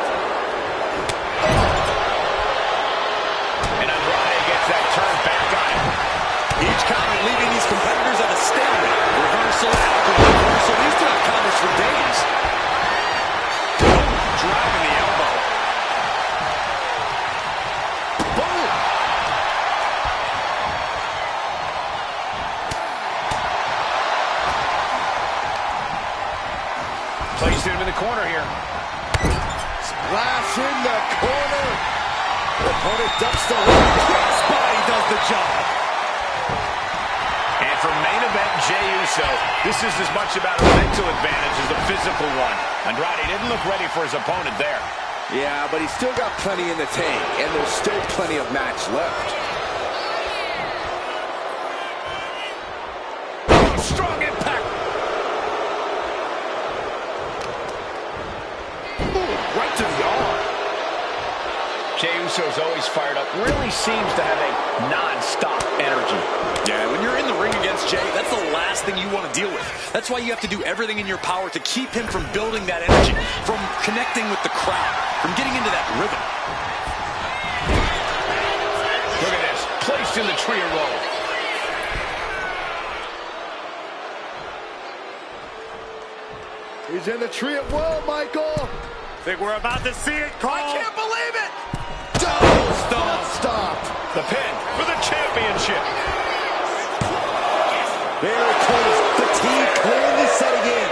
S1: And Andrade gets that turn back on him.
S4: Each counter leaving these competitors at a stalemate. Reversal after reversal. These two have counters for days. Driving the elbow. Boom!
S1: Placing him in the corner here.
S2: Splash in the corner. The opponent ducks the leg.
S4: His body does the job.
S1: And for main event Jey Uso, this is as much about a mental advantage as a physical one. Andrade didn't look ready for his opponent there.
S2: Yeah, but he's still got plenty in the tank, and there's still plenty of match left.
S1: Oh, strong impact.
S2: Right to the arm.
S1: Jey Uso's always fired up. Really seems to have a non-stop energy.
S4: Yeah, when you're in the ring against Jey, that's the last thing you want to deal with. That's why you have to do everything in your power to keep him from building that energy, from connecting with the crowd, from getting into that rhythm.
S1: Look at this. Placed in the tree of woe.
S2: He's in the tree of woe, Michael.
S4: Think we're about to see it, Cole.
S2: I can't believe it. Double stopped.
S1: The pin for the championship.
S2: There it comes. Fatigue clearly setting in.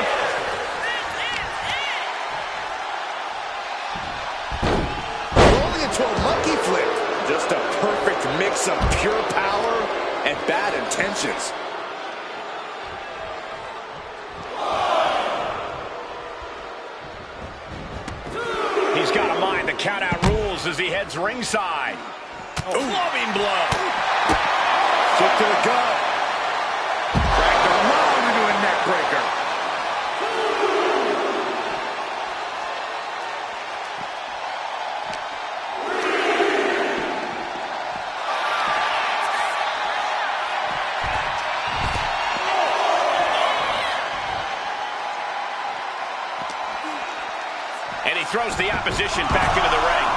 S2: Rolling into a monkey flip. Just a perfect mix of pure power and bad intentions.
S1: He's got to mind the count-out rules as he heads ringside. Oh, loving blow.
S2: Kick to the gut.
S4: Dragged around into a neck breaker.
S1: And he throws the opposition back into the ring.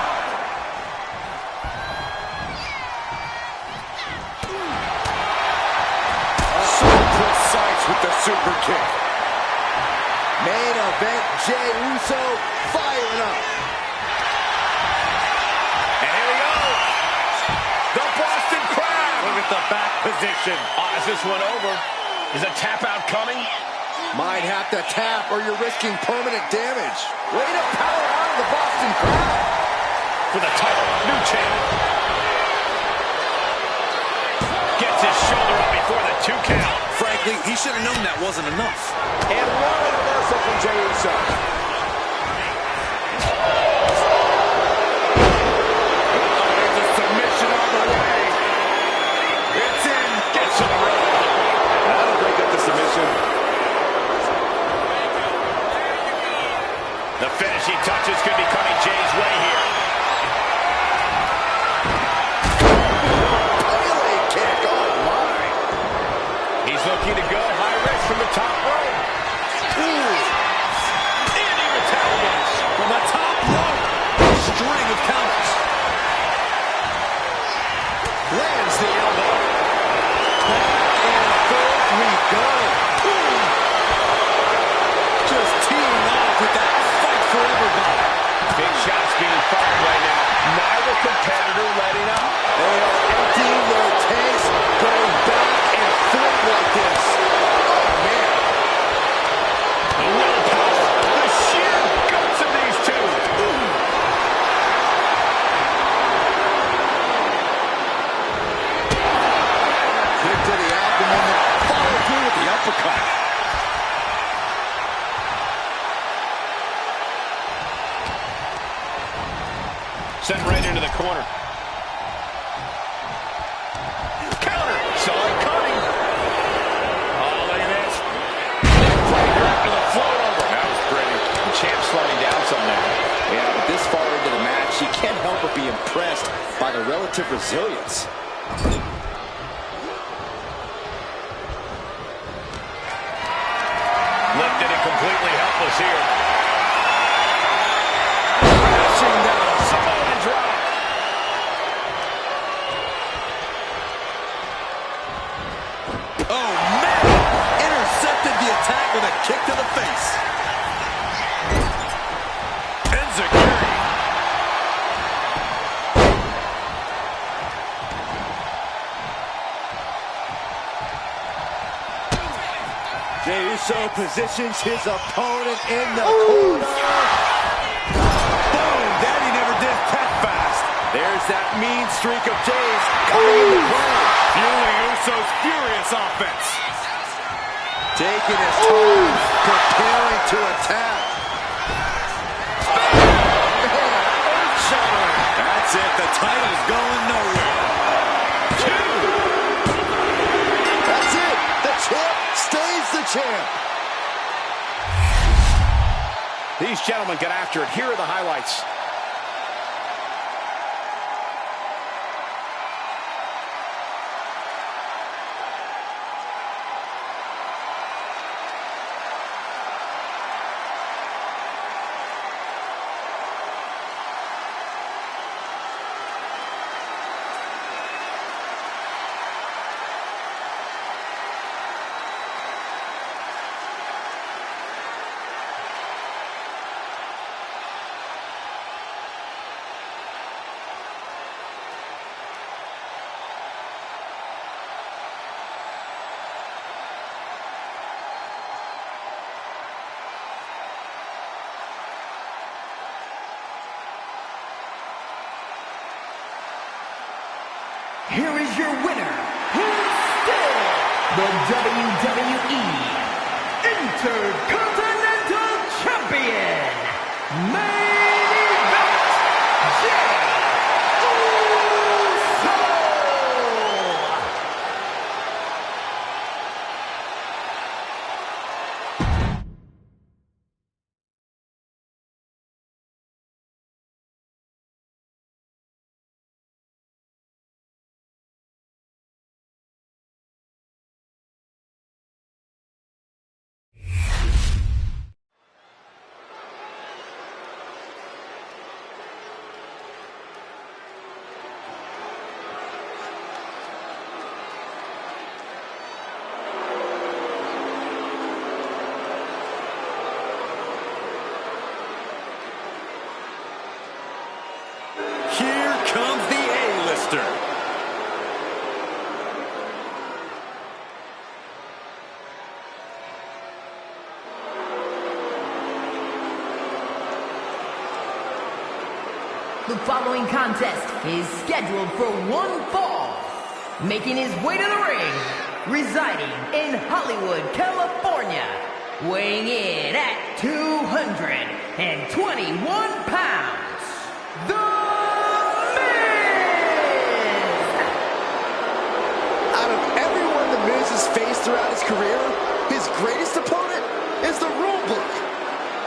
S2: So precise with the super kick. Main event, Jey Uso firing up.
S1: And here we go. The Boston Crab.
S4: Look at the back position.
S1: Is this one over? Is a tap out coming?
S2: Might have to tap or you're risking permanent damage. Way to power out the Boston Crab.
S1: For the title, new champ. Gets his shoulder up before the 2 count.
S4: Frankly, he should have known that wasn't enough.
S2: And one reversal from Jey Uso.
S4: There's a submission on the way. It's in.
S1: Gets to the rope.
S2: That'll break up the submission.
S1: The finishing touches could be coming Jey's way here.
S2: Pele kick, oh my.
S1: He's looking to go high risk from the top rope. Ooh. Into competitor letting up.
S2: They are emptying their tanks, going back and forth like this. Oh, man.
S1: The willpower, the sheer guts of these two.
S2: Kick to the abdomen, follow through with the uppercut.
S1: Sent right into the corner. Counter. Saw it coming. Oh, look at this. Breaker after the float over. That was pretty. The champ slowing down some now.
S2: Yeah, but this far into the match, you can't help but be impressed by the relative resilience.
S1: Lifted and completely helpless here.
S2: Crashing down.
S1: Samoan drop.
S2: Oh, man! Intercepted the attack with a kick to the face.
S1: Enziguri.
S2: Jey Uso positions his opponent in the corner. Boom! Daddy never did that fast. There's that mean streak of Jey's coming into play.
S4: Fueling Uso's furious offense.
S2: Taking his time, preparing to attack. Earth-shattering. That's it. The title's going nowhere. That's it. The champ stays the champ.
S1: These gentlemen get after it. Here are the highlights.
S3: Here is your winner, who's still the WWE Intercontinental Champion, Main Event, Jey Uso!
S2: Here comes the A-lister.
S3: The following contest is scheduled for one fall. Making his way to the ring, residing in Hollywood, California, weighing in at 221 pounds, The Miz!
S2: Out of everyone The Miz has faced throughout his career, his greatest opponent is the rule book.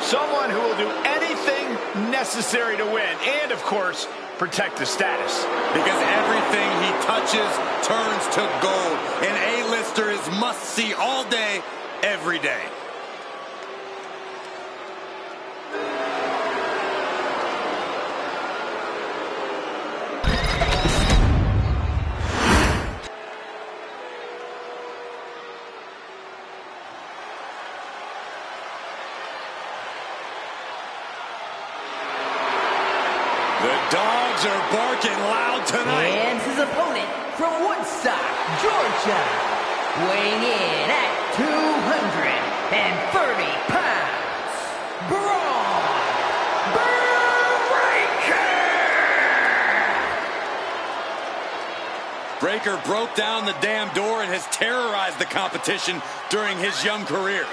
S1: Someone who will do anything necessary to win and, of course, protect the status.
S5: Because everything he touches turns to gold. An A-lister is must-see all day, every day.
S1: The
S5: Dogs are barking loud tonight.
S3: And his opponent from Woodstock, Georgia, weighing in at 230 pounds, Braun Breaker!
S5: Breaker broke down the damn door and has terrorized the competition during his young career.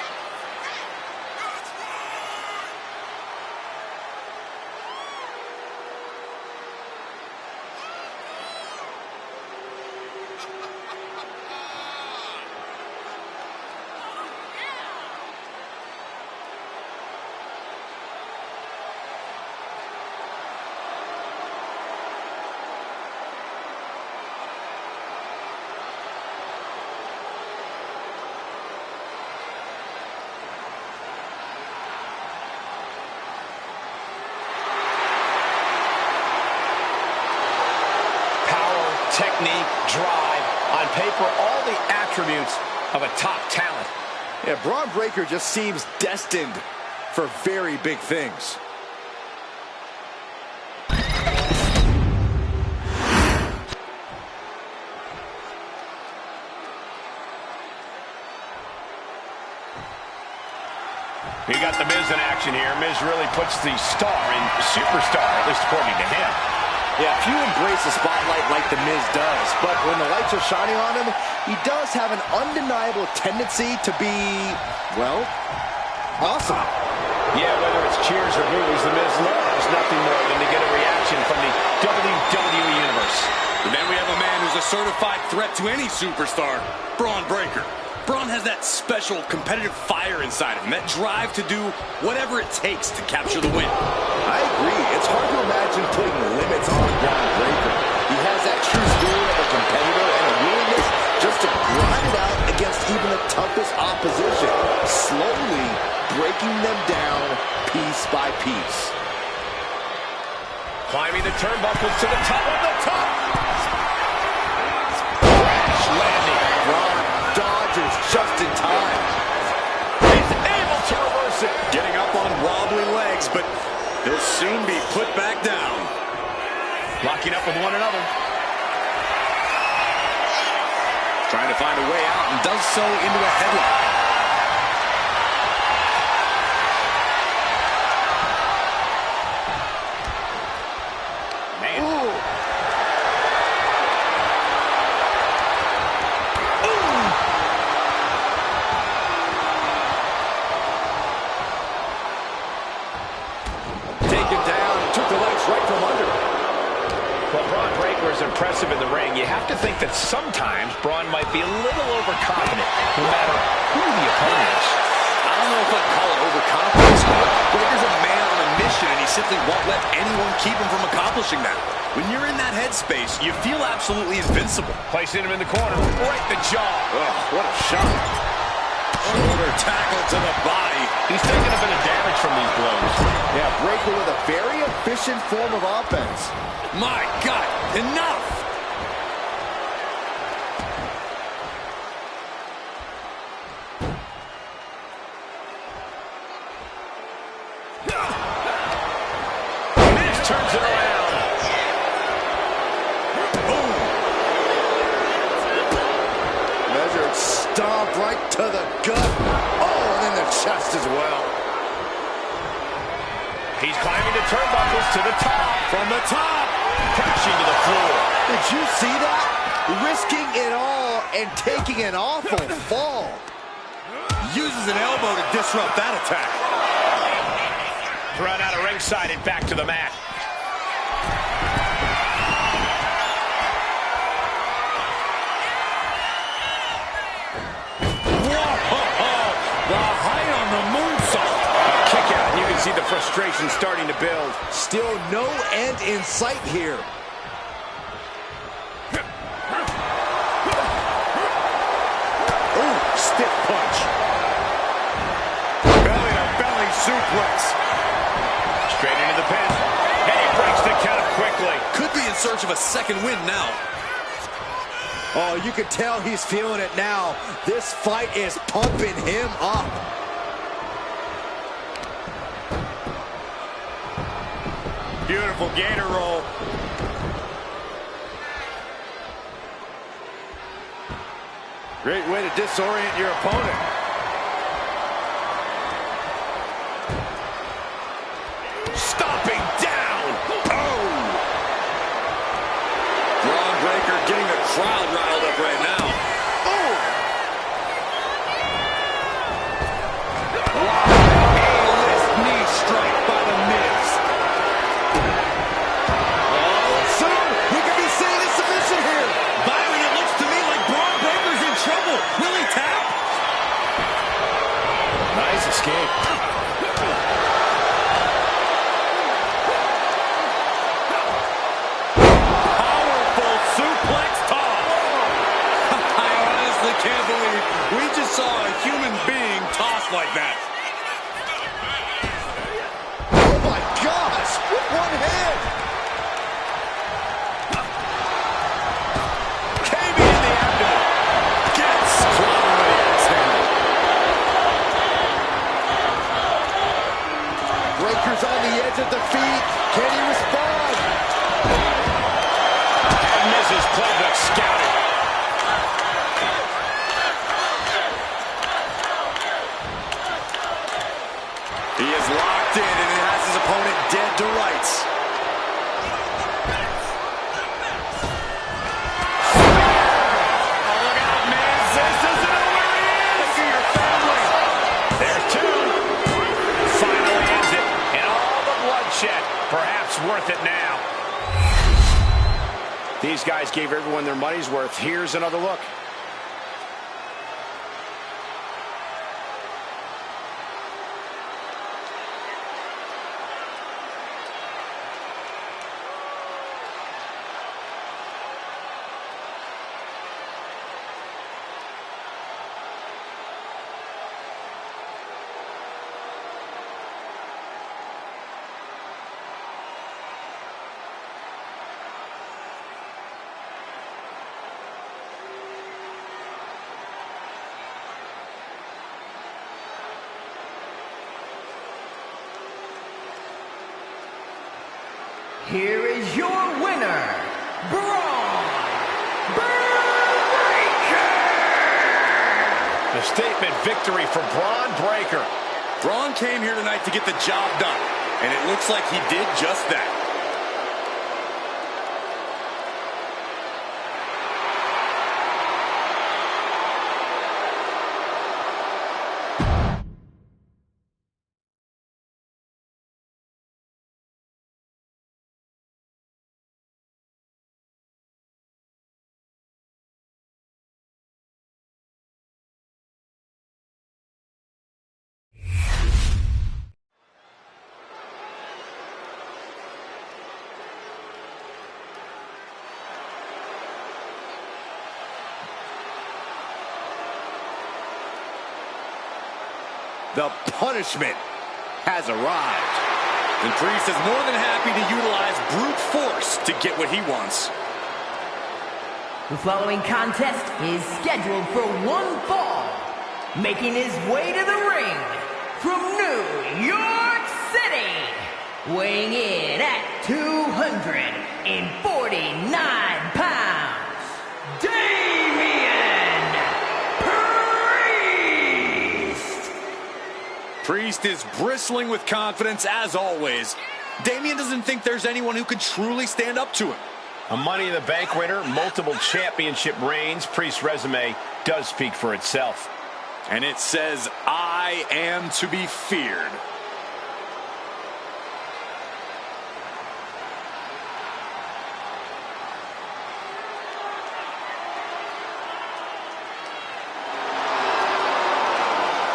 S1: Technique, drive, on paper, all the attributes of a top talent.
S2: Yeah, Braun Breaker just seems destined for very big things.
S1: You got the Miz in action here. Miz really puts the star in superstar, at least according to him.
S2: Yeah, few embrace the spotlight like the Miz does, but when the lights are shining on him, he does have an undeniable tendency to be, well, awesome.
S1: Yeah, whether it's cheers or boos, the Miz loves nothing more than to get a reaction from the WWE Universe.
S5: And then we have a man who's a certified threat to any superstar, Braun Breaker. Braun has that special competitive fire inside of him, that drive to do whatever it takes to capture the win.
S2: I agree. It's hard to imagine putting limits on Braun Breaker. He has that true spirit of a competitor and a willingness just to grind it out against even the toughest opposition, slowly breaking them down piece by piece.
S1: Climbing the turnbuckles to the top of the top. Crash landing.
S2: Braun dodges just in time.
S1: He's able to reverse it.
S5: Getting up on wobbly legs, but he'll soon be put back down.
S1: Locking up with one another.
S5: Trying to find a way out and does so into a headlock.
S1: Impressive in the ring. You have to think that sometimes Braun might be a little overconfident, no matter who the opponent is.
S5: I don't know if I'd call it overconfidence, but Breaker's a man on a mission, and he simply won't let anyone keep him from accomplishing that. When you're in that headspace, you feel absolutely invincible.
S1: Placing him in the corner, right in the jaw.
S5: Ugh, what a shot. Shoulder tackle to the body.
S1: He's taking a bit of damage from these blows.
S2: Yeah, Breaker with a very efficient form of offense.
S5: My God, enough!
S1: Miz turns it around.
S5: Boom!
S2: Measured stomp right to the gut. Oh, and then the chest as well.
S1: He's climbing the turnbuckles to the top.
S5: From the top!
S1: Crashing to the floor.
S2: Did you see that? Risking it all and taking an awful fall.
S5: Uses an elbow to disrupt that attack.
S1: Thrown out of ringside and back to the mat.
S5: Whoa! The height on the moonsault.
S1: Kick out, and you can see the frustration starting to build.
S2: Still no end in sight here.
S5: Ooh, stiff punch. Belly-to-belly suplex.
S1: Straight into the pin. And he breaks the count quickly.
S5: Could be in search of a second win now.
S2: Oh, you can tell he's feeling it now. This fight is pumping him up.
S4: beautiful gator roll.
S2: Great way to disorient your opponent.
S1: Stomping down. Oh!
S5: Braun Breaker getting the crowd riled up right now.
S1: Oh!
S5: Wow. A-list knee strike by the Miz.
S2: Oh, soon we could be seeing a submission here.
S5: Byron, it looks to me like Braun Breaker's in trouble. Will he tap?
S1: Nice escape.
S5: Powerful suplex toss. I honestly can't believe we just saw a human being tossed like that.
S2: Oh my gosh, with one hand.
S1: Caving in the abdomen. Gets clobbered with the axe handle.
S2: Breaker's on the edge of defeat. Can he respond?
S1: And misses playbook scouting.
S4: He is locked in and has his opponent dead to rights.
S1: Oh, look out, Miz. This isn't over. Look at your family. There's two. Finally ends it. And all the bloodshed. Perhaps worth it now. These guys gave everyone their money's worth. Here's another look.
S3: Here is your winner, Braun Breaker!
S1: The statement victory for Braun Breaker.
S5: Braun came here tonight to get the job done, and it looks like he did just that.
S2: The punishment has arrived.
S5: And Priest is more than happy to utilize brute force to get what he wants.
S3: The following contest is scheduled for one fall. Making his way to the ring from New York City, weighing in at 249 pounds, Damian Priest!
S5: Priest is bristling with confidence as always. Damian doesn't think there's anyone who could truly stand up to him.
S1: A Money in the Bank winner, multiple championship reigns. Priest's resume does speak for itself.
S5: And it says, I am to be feared.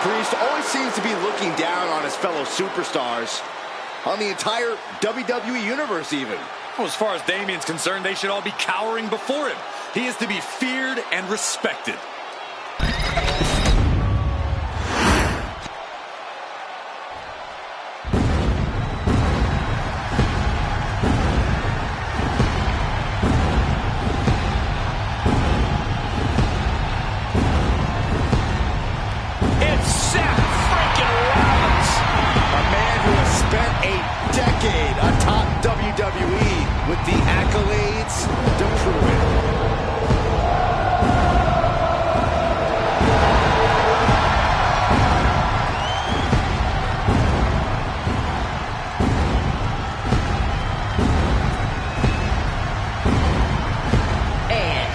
S2: Priest always seems to be looking down on his fellow superstars, on the entire WWE Universe even.
S5: Well, as far as Damian's concerned, they should all be cowering before him. He is to be feared and respected.
S1: It's Seth freaking Rollins.
S2: A man who has spent a decade atop WWE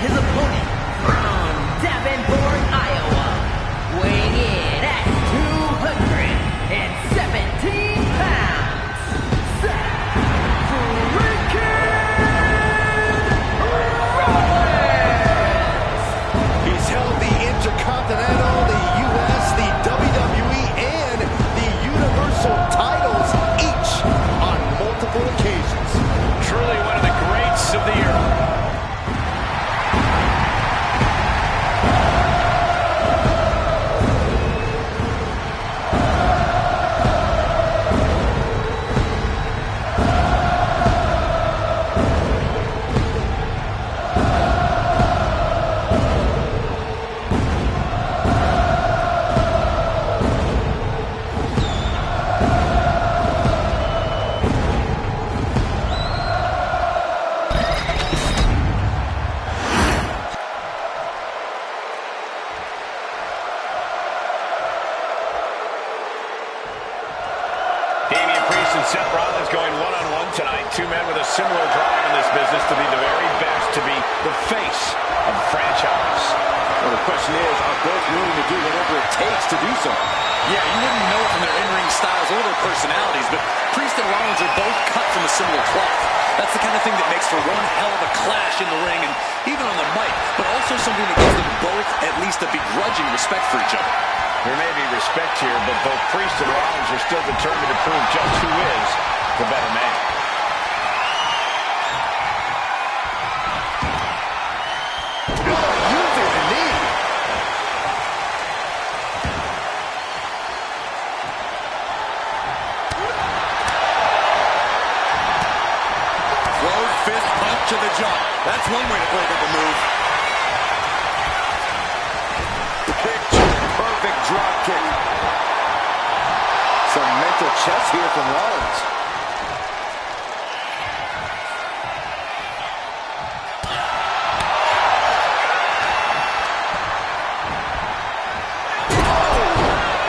S3: his opponent from Davenport, Iowa, weighing in at 217 pounds, Seth Rollins.
S2: He's held the Intercontinental, the US, the WWE, and the Universal titles, each on multiple occasions.
S1: Truly one of the greats of the era. And Seth Rollins going one-on-one tonight. Two men with a similar drive in this business to be the very best, to be the face of the franchise.
S2: Well, the question is, are both willing to do whatever it takes to do so?
S5: Yeah, you wouldn't know it from their in-ring styles or their personalities, but Priest and Rollins are both cut from a similar cloth. That's the kind of thing that makes for one hell of a clash in the ring and even on the mic, but also something that gives them both at least a begrudging respect for each other.
S1: There may be respect here, but both Priest and Rollins are still determined to prove just who is the better man.
S2: Using the knee.
S5: Closed fist punch to the jaw. That's one way to break up a move.
S2: Perfect drop kick. Some mental chess here from Rollins.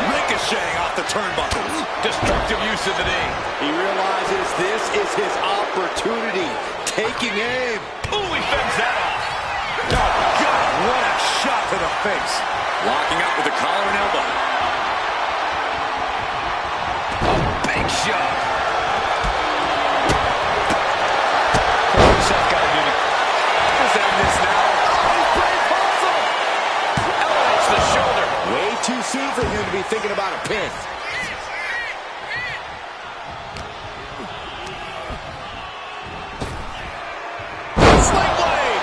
S5: Ricocheting off the turnbuckles.
S1: Destructive use of the knee.
S2: He realizes this is his opportunity. Taking aim.
S1: Ooh, he fends that off.
S4: Oh, God, what a shot to the face.
S5: Locking up with the collar and elbow.
S1: Big shot. Seth got to do
S5: Just end this now.
S1: elevates the shoulder.
S2: Way too soon for him to be thinking about a pin.
S1: Sling blade.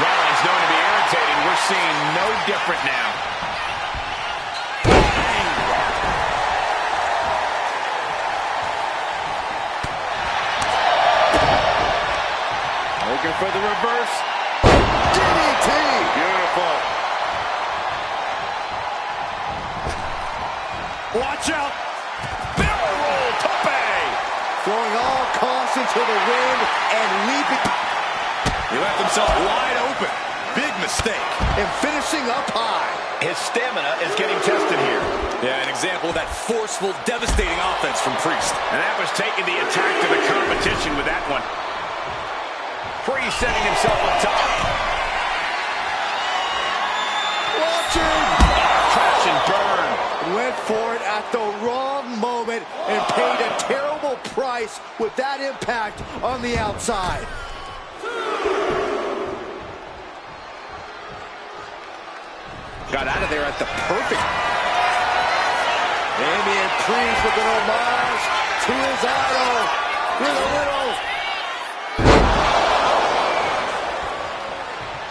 S1: Rollins known to be irritating. We're seeing no different now.
S2: Looking for the reverse. DDT.
S4: Beautiful. Watch out.
S1: Barrel roll tope.
S2: Throwing all caution to the wind and leaping.
S5: He left himself wide open. Big mistake.
S2: And finishing up high.
S1: His stamina is getting tested here.
S5: Yeah, an example of that forceful, devastating offense from Priest.
S1: And that was taking the attack to the competition with that one. Priest setting himself up top.
S2: Watching.
S1: Crash and burn.
S2: Went for it at the wrong moment and paid a terrible price with that impact on the outside. Got out of there at the perfect. Damian Priest with an homage to his idol. With a little.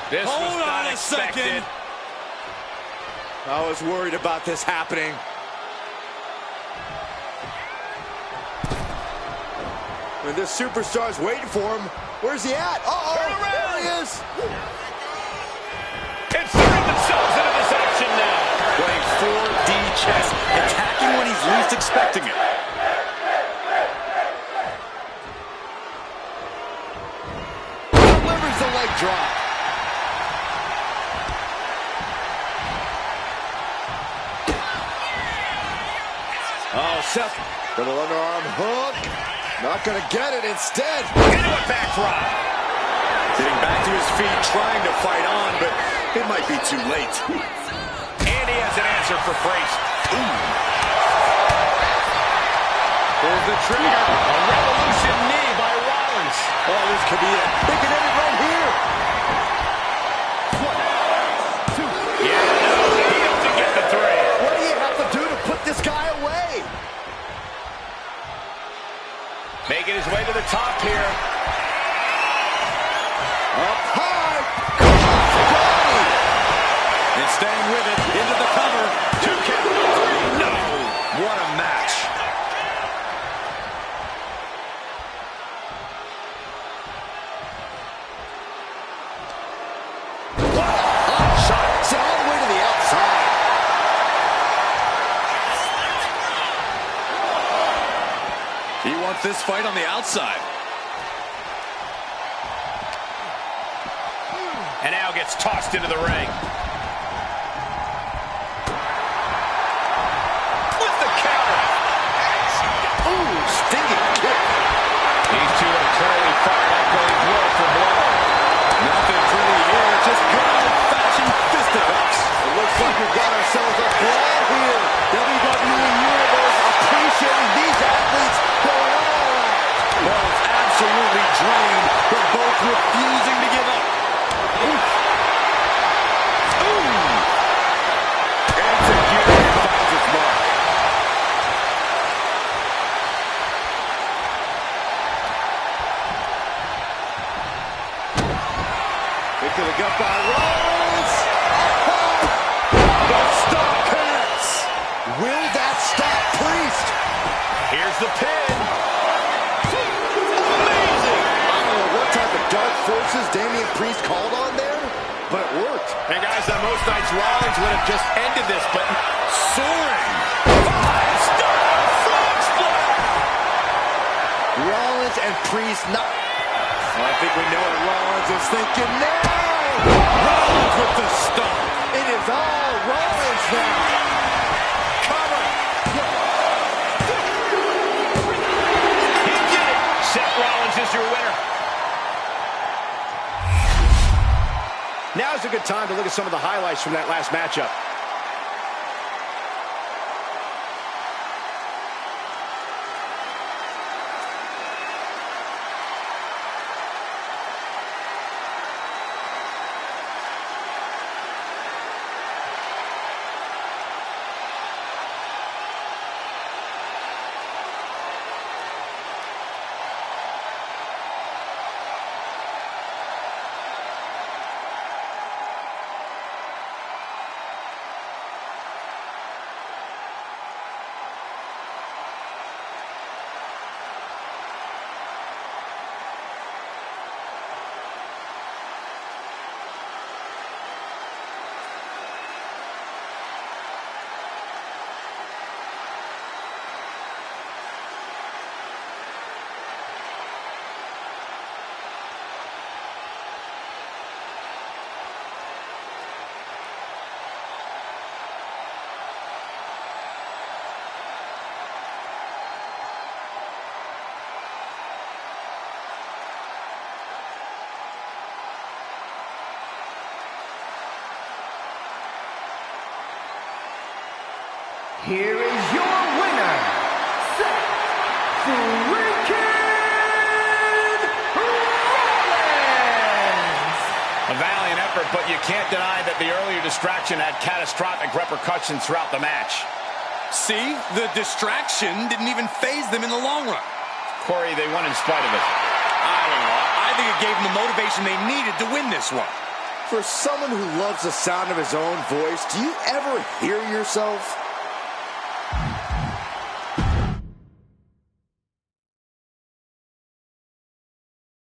S1: This was
S5: Hold on
S1: not
S5: a
S1: expected.
S5: second.
S2: I was worried about this happening. When this superstar's waiting for him, where's he at? Uh-oh, there he is.
S1: Inserting themselves into this action now.
S5: Playing 4D chess. Attacking when he's least expecting it.
S2: Delivers the leg drop. Oh, Seth with an underarm hook. Not going to get it instead.
S1: Into a backdrop.
S5: The
S4: to his feet, trying to fight on, but it might be too late.
S1: And he has an answer for Priest.
S4: Pulls the trigger.
S1: A revolution knee by Rollins.
S4: Oh, this could be it. They can end it right here. 1, 2.
S1: Yeah, no, he doesn't get the 3.
S2: What do you have to do to put this guy away?
S1: Making his way to the top here.
S2: Up high.
S4: And staying with it into the cover.
S1: 2 count. 3. No.
S4: What a match.
S2: Shot. See, all the way to the outside.
S4: He wants this fight on the outside.
S1: And now gets tossed into the ring. With the counter.
S2: Ooh, stinging kick.
S1: These two are clearly fired up, going blow for blow.
S4: Nothing pretty here, just good old-fashioned fisticuffs.
S2: It looks like we've got ourselves a brawl here. WWE Universe appreciating these athletes going all out.
S4: Both absolutely drained, but both refusing to give up. Oof. Ooh. Executed finds its mark.
S2: Kick to the gut by Rollins.
S4: The stop connects.
S2: Will that stop Priest?
S1: Here's the pin.
S2: Amazing! I don't know what type of dark forces Damian Priest called on there, but it worked.
S1: And guys, on most nights, Rollins would have just ended this, but
S4: Soaring.
S1: 5-star frog splash!
S2: Rollins and Priest not.
S4: I think we know what Rollins is thinking now. Rollins with the stomp.
S2: It is all Rollins now.
S4: Cover.
S1: He did it! Seth Rollins is your winner. Now's a good time to look at some of the highlights from that last matchup.
S3: Here is your winner, Seth freaking Rollins!
S1: A valiant effort, but you can't deny that the earlier distraction had catastrophic repercussions throughout the match.
S4: See, the distraction didn't even faze them in the long run.
S1: Corey, they won in spite of it.
S4: I don't know. I think it gave them the motivation they needed to win this one.
S2: For someone who loves the sound of his own voice, do you ever hear yourself?